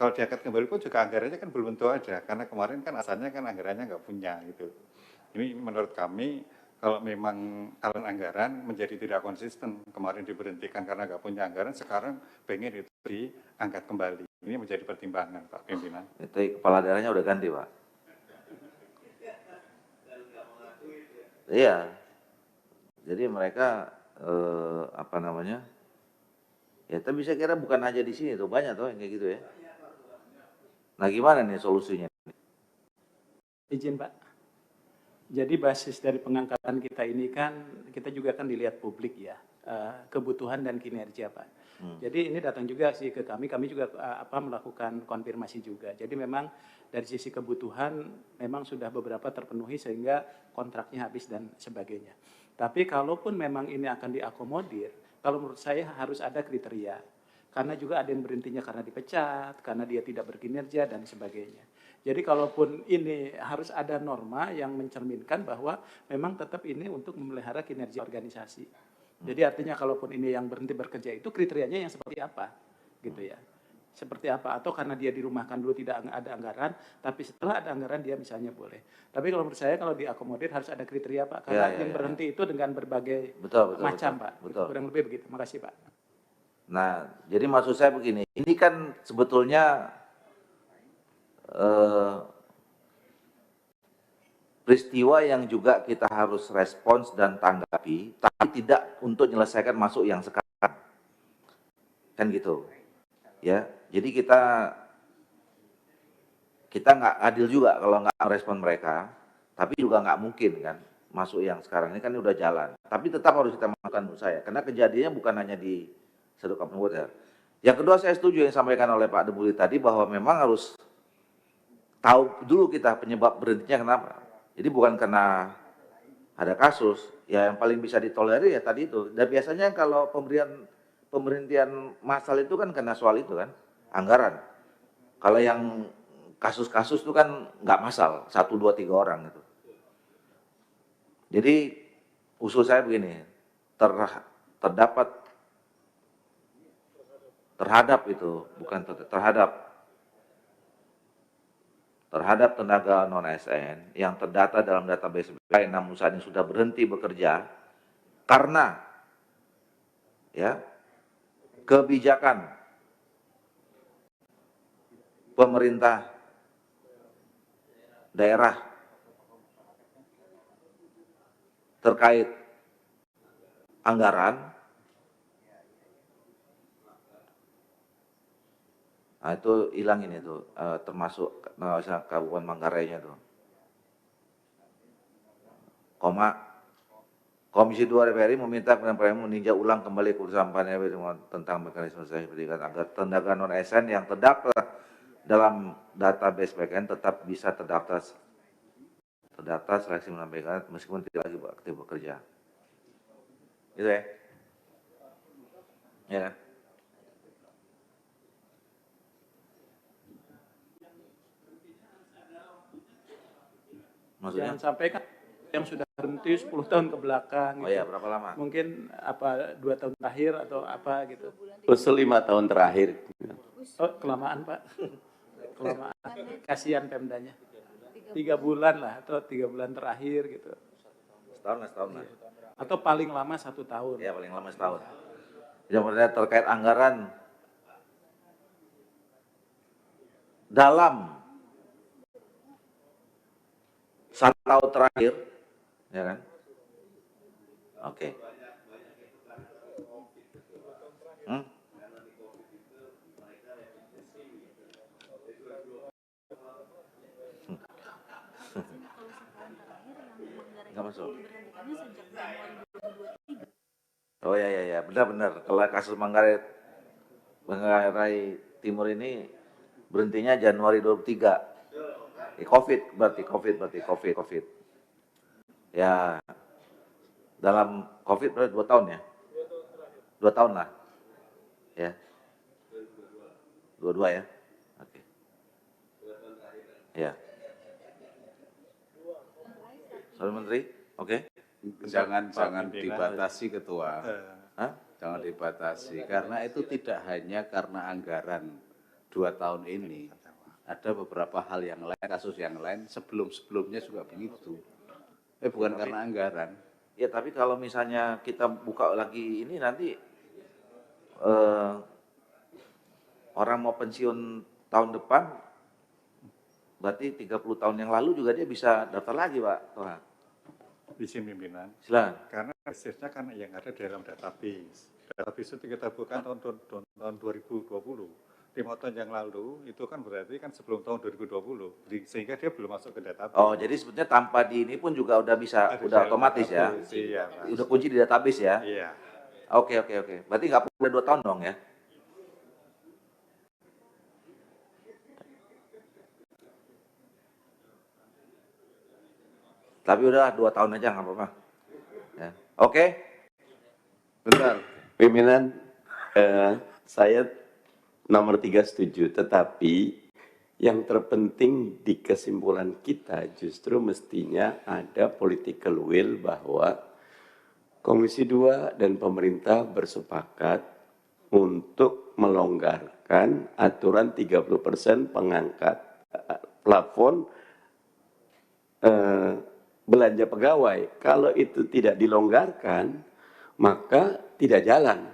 kalau diangkat kembali pun juga anggarannya kan belum tentu ada, karena kemarin kan asalnya kan anggarannya nggak punya gitu. Ini menurut kami kalau memang aliran anggaran menjadi tidak konsisten, kemarin diberhentikan karena nggak punya anggaran, sekarang pengen itu diangkat kembali. Ini menjadi pertimbangan Pak Pimpinan. Itu kepala daerahnya udah ganti Pak. Iya. Jadi mereka ya tapi saya kira bukan aja di sini tuh, banyak tuh yang kayak gitu ya. Nah gimana nih solusinya? Izin Pak. Jadi basis dari pengangkatan kita ini kan, kita juga kan dilihat publik ya, kebutuhan dan kinerja Pak. Jadi ini datang juga sih ke kami juga melakukan konfirmasi juga. Jadi memang dari sisi kebutuhan memang sudah beberapa terpenuhi sehingga kontraknya habis dan sebagainya. Tapi kalaupun memang ini akan diakomodir, kalau menurut saya harus ada kriteria. Karena juga ada yang berhentinya karena dipecat, karena dia tidak berkinerja dan sebagainya. Jadi kalaupun ini harus ada norma yang mencerminkan bahwa memang tetap ini untuk memelihara kinerja organisasi. Jadi artinya kalaupun ini yang berhenti bekerja itu kriterianya yang seperti apa, gitu ya. Seperti apa, atau karena dia dirumahkan dulu tidak ada anggaran, tapi setelah ada anggaran dia misalnya boleh. Tapi kalau menurut saya kalau diakomodir harus ada kriteria Pak, karena yang berhenti itu dengan berbagai macam Pak. Betul. Kurang lebih begitu. Makasih Pak. Nah, jadi maksud saya begini, ini kan sebetulnya peristiwa yang juga kita harus respons dan tanggapi, tapi tidak untuk menyelesaikan masuk yang sekarang, kan gitu, ya. Jadi kita nggak adil juga kalau nggak merespon mereka, tapi juga nggak mungkin kan masuk yang sekarang ini kan udah jalan. Tapi tetap harus kita melakukan menurut saya, karena kejadiannya bukan hanya di Satu Kabupaten. Yang kedua saya setuju yang disampaikan oleh Pak Debuli tadi bahwa memang harus tahu dulu kita penyebab berhentinya kenapa. Jadi bukan karena ada kasus, ya yang paling bisa ditolerir ya tadi itu. Dan biasanya kalau pemberhentian massal itu kan karena soal itu kan, anggaran. Kalau yang kasus-kasus itu kan nggak massal, 1, 2, 3 orang gitu. Jadi usul saya begini, terhadap itu, bukan terhadap tenaga non-ASN yang terdata dalam database BPK namun saat ini sudah berhenti bekerja karena ya kebijakan pemerintah daerah terkait anggaran. Nah, itu hilang ini tuh, termasuk Kabupaten Manggarainya tuh. Komisi 2 DPR RI meminta Kementerian PMU meninjau ulang kembali keputusan PAN RB tentang mekanisme seleksi pendidikan agar tenaga non ASN yang terdaftar dalam database PKN tetap bisa terdaftar seleksi menampilkan meskipun tidak lagi aktif bekerja. Gitu ya. Ya kan? Maksudnya? Jangan sampai kan yang sudah berhenti 10 tahun ke belakang. Oh iya, berapa lama? Mungkin 2 tahun terakhir atau apa gitu. Terus 5 tahun terakhir. Oh, kelamaan Pak. Kelamaan. Kasihan Pemdanya. 3 bulan lah atau 3 bulan terakhir gitu. Setahun lah. Atau paling lama 1 tahun. Ya, paling lama setahun. Yang terkait anggaran dalam 1 tahun terakhir, ya kan? Oke. masuk. Diberhentikannya sejak Januari 2023. Oh ya, benar. Kalau kasus Manggarai Timur ini berhentinya Januari 23. COVID. Ya, dalam COVID berarti 2 tahun ya? 2 tahun lah. Ya. 22 ya? Oke. Ya. Soal Menteri, oke. Jangan dibatasi Ketua. Hah? Jangan dibatasi karena itu tidak hanya karena anggaran 2 tahun ini. Ada beberapa hal yang lain, kasus yang lain sebelumnya juga begitu. Bukan karena anggaran. Ya, tapi kalau misalnya kita buka lagi ini nanti orang mau pensiun tahun depan berarti 30 tahun yang lalu juga dia bisa daftar lagi, Pak Toha. Izin pimpinan. Silakan. Karena basisnya kan yang ada dalam database. Database itu kita buka tahun 2020. 5 tahun yang lalu itu kan berarti kan sebelum tahun 2020. Sehingga dia belum masuk ke database. Oh, jadi sebetulnya tanpa di ini pun juga udah bisa, udah otomatis ya? Iya, Mas. Udah kunci di database ya? Iya. Oke. Berarti nggak perlu 2 tahun dong ya? Tapi udah 2 tahun aja nggak apa-apa. Ya. Oke. Bentar, pimpinan, saya nomor 3 setuju, tetapi yang terpenting di kesimpulan kita justru mestinya ada political will bahwa Komisi 2 dan pemerintah bersepakat untuk melonggarkan aturan 30% pengangkat plafon belanja pegawai. Kalau itu tidak dilonggarkan, maka tidak jalan.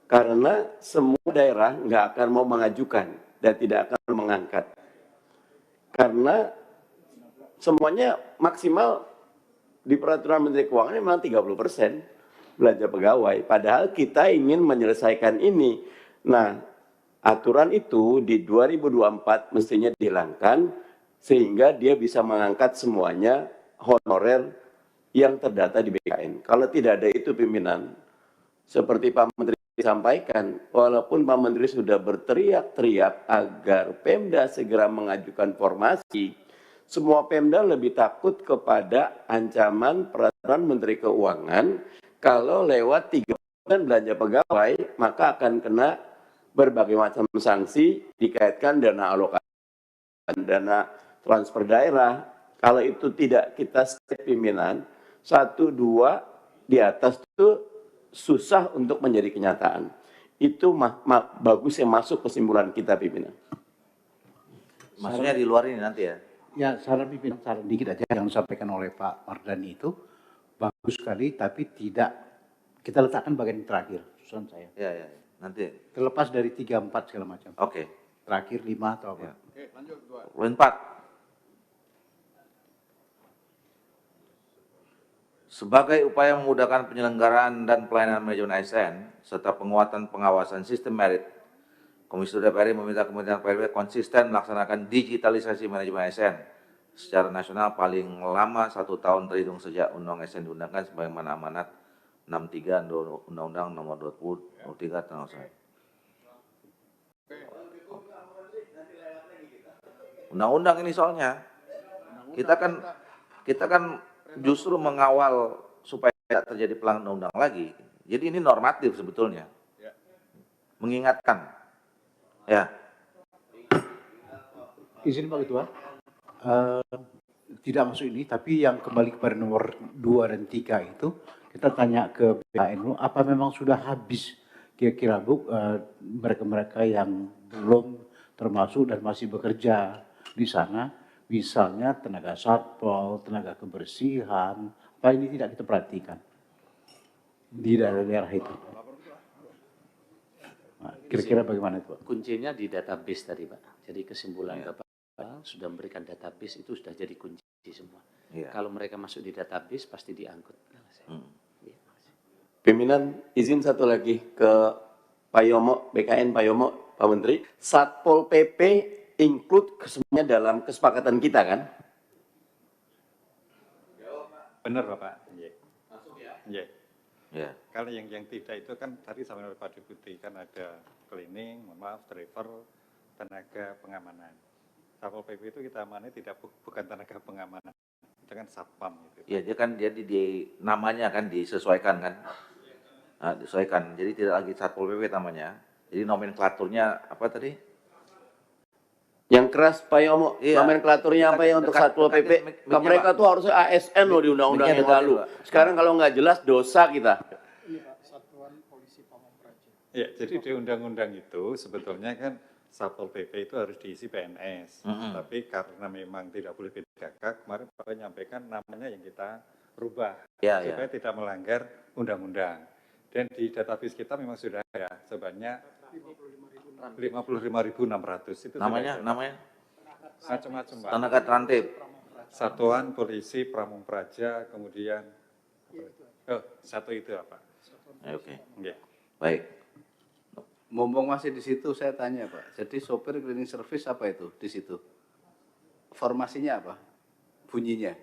Karena semua daerah nggak akan mau mengajukan dan tidak akan mengangkat. Karena semuanya maksimal di peraturan Menteri Keuangan memang 30% belanja pegawai. Padahal kita ingin menyelesaikan ini. Nah, aturan itu di 2024 mestinya dihilangkan sehingga dia bisa mengangkat semuanya honorer yang terdata di BKN. Kalau tidak ada itu pimpinan, seperti Pak Menteri sampaikan, walaupun Pak Menteri sudah berteriak-teriak agar Pemda segera mengajukan formasi, semua Pemda lebih takut kepada ancaman peraturan Menteri Keuangan kalau lewat 3% belanja pegawai, maka akan kena berbagai macam sanksi dikaitkan dana alokasi, dana transfer daerah. Kalau itu tidak kita step pimpinan, 1, 2 di atas itu susah untuk menjadi kenyataan. Itu bagus yang masuk kesimpulan kita pimpinan. Maksudnya di luar ini nanti ya? Ya, saran pimpinan, saran dikit aja yang disampaikan oleh Pak Mardhani itu bagus sekali, tapi tidak kita letakkan bagian terakhir, susunan saya. Ya, nanti. Terlepas dari 3, 4 segala macam. Oke. Terakhir 5 atau apa? Ya. Oke, lanjut. 4. Sebagai upaya memudahkan penyelenggaraan dan pelayanan manajemen ASN, serta penguatan pengawasan sistem merit, Komisi DPR meminta Kementerian PRB konsisten melaksanakan digitalisasi manajemen ASN secara nasional paling lama 1 tahun terhitung sejak Undang ASN diundangkan sebagaimana amanat 63 Undang-Undang Nomor 23 Tahun 19. Undang-undang ini soalnya kita kan justru mengawal supaya tidak terjadi pelanggaran undang-undang lagi. Jadi ini normatif sebetulnya. Mengingatkan. Ya. Izin Pak Ketua. Tidak masuk ini, tapi yang kembali kepada nomor 2 dan 3 itu, kita tanya ke BKN, apa memang sudah habis kira-kira Bu, mereka-mereka yang belum termasuk dan masih bekerja di sana, misalnya tenaga satpol, tenaga kebersihan, apa ini tidak kita perhatikan di daerah-daerah itu. Nah, kira-kira bagaimana itu, Pak? Kuncinya di database tadi, Pak. Jadi kesimpulan Bapak sudah memberikan database itu sudah jadi kunci semua. Kalau mereka masuk di database pasti diangkut. Pimpinan, izin satu lagi ke Pak Yomo, BKN Pak Yomo, Pak Menteri. Satpol PP include semuanya dalam kesepakatan kita kan? Benar Bapak. Iya. Masuk ya? Iya. Ya. Kalau yang tidak itu kan tadi sama oleh Pak Deputi kan ada cleaning, mohon maaf, driver, tenaga pengamanan. Satpol PP itu kita amani bukan tenaga pengamanan, itu kan satpam gitu. Iya, dia kan jadi namanya kan disesuaikan kan, disesuaikan. Jadi tidak lagi Satpol PP namanya. Jadi nomenklaturnya apa tadi? Yang keras Pak Yomo, Iya. nomenklaturnya apa ya untuk Satpol PP? Mereka tuh harusnya ASN loh di undang-undang yang lalu. Sekarang kalau nggak jelas dosa kita. Ya, jadi di undang-undang itu sebetulnya kan Satpol PP itu harus diisi PNS. Tapi karena memang tidak boleh P3K, kemarin Pak menyampaikan namanya yang kita rubah supaya tidak melanggar undang-undang. Dan di database kita memang sudah ada sebanyak 55.600 itu namanya macam-macam Pak. tenaga terantip, Satuan Polisi Pamung Praja, kemudian satu itu apa? Oke. Yeah. Baik. Mumpung masih di situ saya tanya Pak, jadi sopir cleaning service apa itu di situ? Formasinya apa? Bunyinya?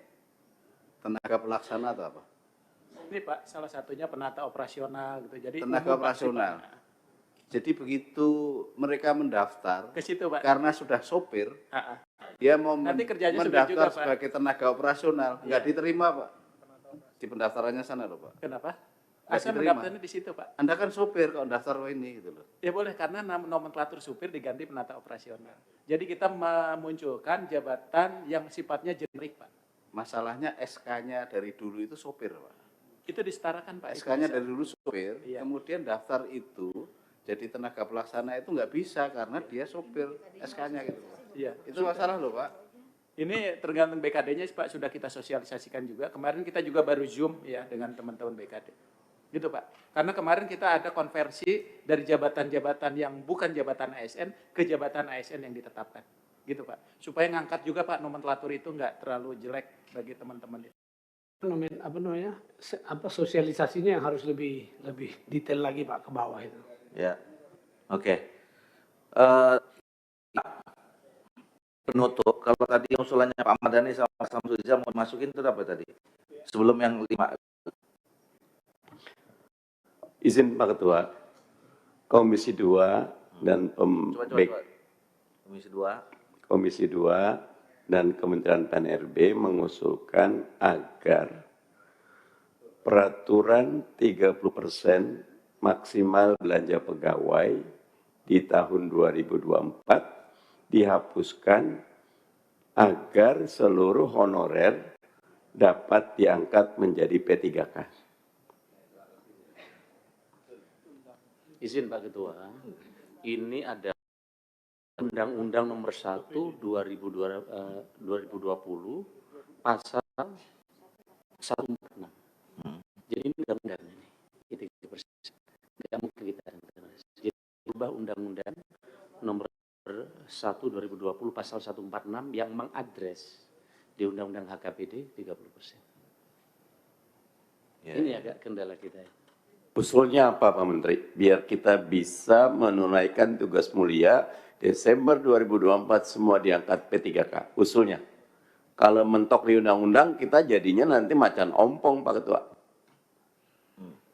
Tenaga pelaksana atau apa? Ini Pak, salah satunya penata operasional gitu. Jadi Tenaga operasional. Jadi begitu mereka mendaftar ke situ Pak, karena sudah sopir, dia mau nanti kerjanya mendaftar juga, Pak. sebagai tenaga operasional, nggak diterima Pak. Di pendaftarannya sana loh Pak. Kenapa? Nggak Asal diterima. mendaftarnya di situ Pak. Anda kan sopir kok daftar ini gitu loh. Ya boleh, karena nomenklatur supir diganti penata operasional. Jadi kita memunculkan jabatan yang sifatnya generik Pak. Masalahnya SK-nya dari dulu itu sopir Pak. Itu disetarakan Pak. SK-nya dari dulu sopir, Iya. kemudian daftar itu jadi tenaga pelaksana itu nggak bisa karena dia sopir SK-nya gitu. Iya. Itu masalah loh Pak. Ini tergantung BKD-nya Pak, sudah kita sosialisasikan juga. Kemarin kita juga baru Zoom ya dengan teman-teman BKD. Gitu Pak. Karena kemarin kita ada konversi dari jabatan-jabatan yang bukan jabatan ASN ke jabatan ASN yang ditetapkan. Gitu Pak. Supaya ngangkat juga Pak nomenklatur itu nggak terlalu jelek bagi teman-teman itu. Sosialisasinya yang harus lebih detail lagi Pak ke bawah itu. Ya. Oke. Penutup, kalau tadi usulannya Pak Madani sama Mas Samsudza mau masukin itu apa tadi? Sebelum yang 5. Izin Pak Ketua, Komisi 2 dan Komisi 2 dan Kementerian PAN-RB mengusulkan agar peraturan 30% maksimal belanja pegawai di tahun 2024 dihapuskan agar seluruh honorer dapat diangkat menjadi P3K. Izin Pak Ketua, ini ada Undang-Undang Nomor 1 2020 Pasal 146. Jadi ini undang-undang ini, 30%. Tidak mungkin kita jadi berubah Undang-Undang Nomor 1 2020 Pasal 146 yang mengadres di Undang-Undang HKPD 30%. Ya. Ini agak kendala kita. Usulnya apa Pak Menteri? Biar kita bisa menunaikan tugas mulia Desember 2024 semua diangkat P3K. Usulnya. Kalau mentok di undang-undang kita jadinya nanti macan ompong Pak Ketua.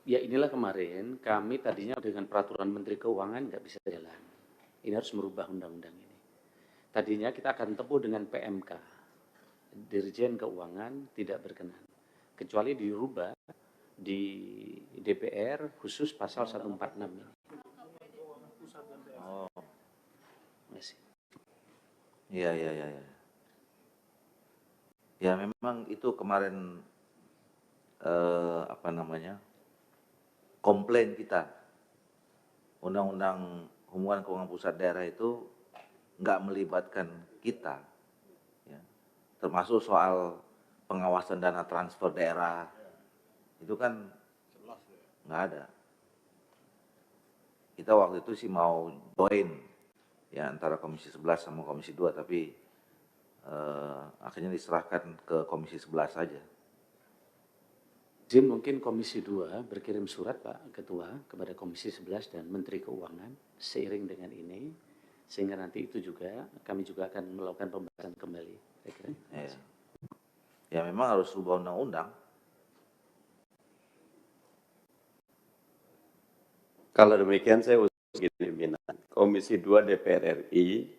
Ya inilah kemarin kami tadinya dengan peraturan Menteri Keuangan nggak bisa jalan. Ini harus merubah undang-undang ini. Tadinya kita akan tempuh dengan PMK. Dirjen Keuangan tidak berkenan. Kecuali dirubah di DPR khusus pasal 146 ini. Oh. Masih. Iya. Ya memang itu kemarin komplain kita. Undang-undang hubungan keuangan pusat daerah itu nggak melibatkan kita, ya. Termasuk soal pengawasan dana transfer daerah itu kan nggak ada. Kita waktu itu sih mau join ya antara Komisi 11 sama Komisi 2, tapi akhirnya diserahkan ke Komisi 11 saja. Izin mungkin Komisi 2 berkirim surat Pak Ketua kepada Komisi 11 dan Menteri Keuangan seiring dengan ini, sehingga nanti itu juga kami juga akan melakukan pembahasan kembali. Ya memang harus ubah undang-undang. Kalau demikian saya usul pimpinan. Komisi 2 DPR RI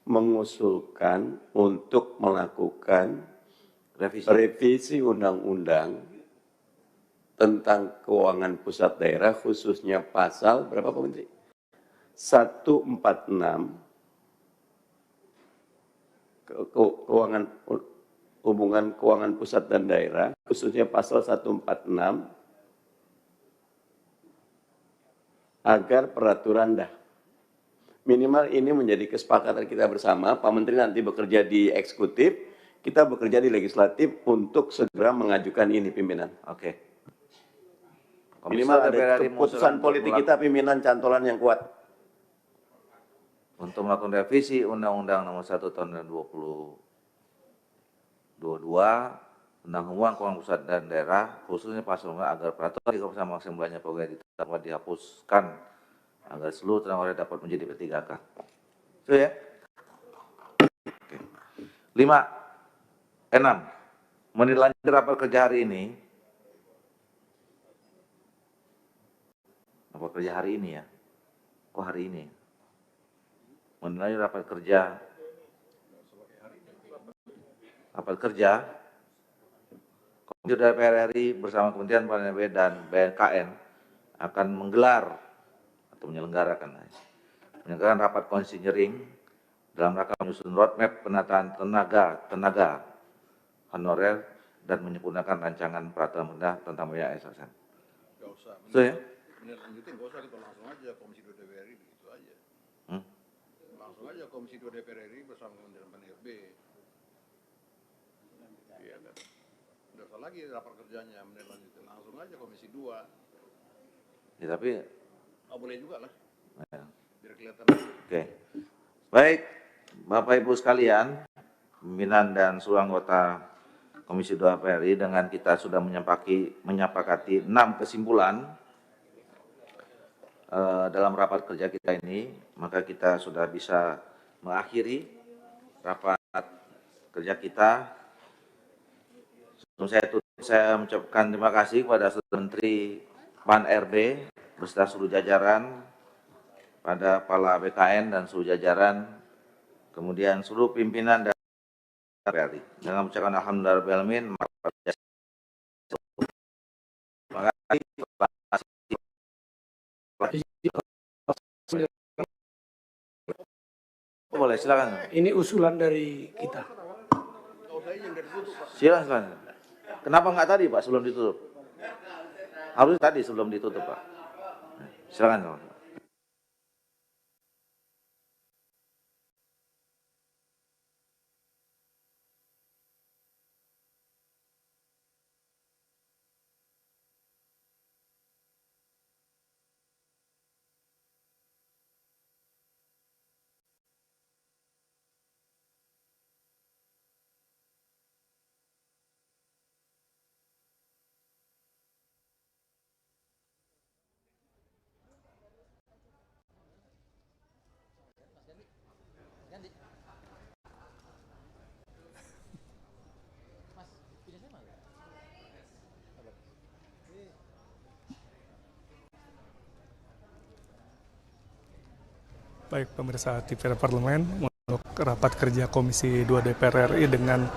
mengusulkan untuk melakukan revisi undang-undang tentang keuangan pusat daerah, khususnya pasal berapa Pak Menteri? 146 keuangan hubungan keuangan pusat dan daerah, khususnya pasal 146, agar peraturan minimal ini menjadi kesepakatan kita bersama. Pak Menteri nanti bekerja di eksekutif, kita bekerja di legislatif untuk segera mengajukan ini pimpinan. Oke. Minimal ada keputusan politik kita pimpinan cantolan yang kuat. Untuk melakukan revisi Undang-Undang Nomor 1 Tahun 2022 tentang hubungan keuangan pusat dan daerah, khususnya pasal agar peraturan di Komisi maksimalnya pegawai dapat dihapuskan agar seluruh tenaga dapat menjadi P3K. Itu ya. Oke. 6. Menindaklanjuti rapat kerja hari ini. Rapat kerja hari ini ya. Kok hari ini? Menilai rapat kerja Komisi DPR RI bersama Kementerian PAN-RB dan BNKN akan menggelar atau menyelenggarakan rapat konsinyering dalam rangka menyusun roadmap penataan tenaga honorer dan menyempurnakan rancangan peraturan pemerintah tentang biaya ASN. Nggak usah. So, ya? Lanjutin, nggak usah kita langsung aja Komisi 2 DPR RI begitu aja. Langsung aja Komisi 2 DPR RI bersama Kementerian PAN-RB. Iya kan? Nggak usah lagi rapat kerjanya lanjutin, langsung aja Komisi 2. Ya, tapi Boleh juga lah. Ya. Biar kelihatan. Oke. Baik, Bapak Ibu sekalian, pimpinan dan seluruh anggota Komisi 2 DPR RI, dengan kita sudah menyepakati 6 kesimpulan dalam rapat kerja kita ini, maka kita sudah bisa mengakhiri rapat kerja kita. Sebelum saya tutup, saya mengucapkan terima kasih kepada Saudara Menteri PAN-RB beserta seluruh jajaran, pada Kepala BKN dan seluruh jajaran, kemudian seluruh pimpinan dan DPR RI. Dengan mengucapkan alhamdulillahirabbil alamin. Terima kasih. Boleh, silakan. Ini usulan dari kita. Silakan. Kenapa nggak tadi Pak sebelum ditutup? Harus tadi sebelum ditutup Pak. Silakan. Baik, pemirsa TVRI Parlemen, untuk rapat kerja Komisi 2 DPR RI dengan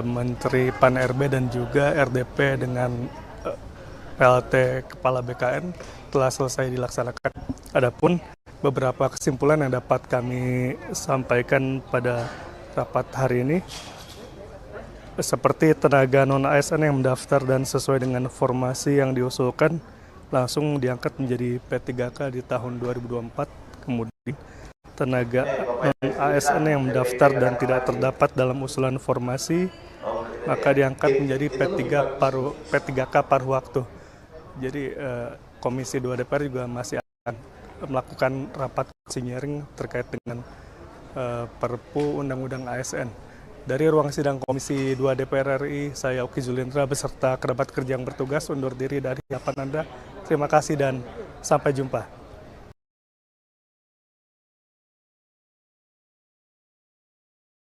Menteri PAN-RB dan juga RDP dengan PLT Kepala BKN telah selesai dilaksanakan. Adapun beberapa kesimpulan yang dapat kami sampaikan pada rapat hari ini, seperti tenaga non-ASN yang mendaftar dan sesuai dengan formasi yang diusulkan langsung diangkat menjadi P3K di tahun 2024. Kemudian tenaga non-ASN yang mendaftar dan tidak terdapat dalam usulan formasi maka diangkat menjadi P3K paruh waktu. Jadi Komisi 2 DPR juga masih akan melakukan rapat konsinyering terkait dengan Perpu Undang-Undang ASN. Dari ruang sidang Komisi 2 DPR RI, saya Oki Zulindra beserta kerabat kerja yang bertugas undur diri dari hadapan Anda. Terima kasih dan sampai jumpa.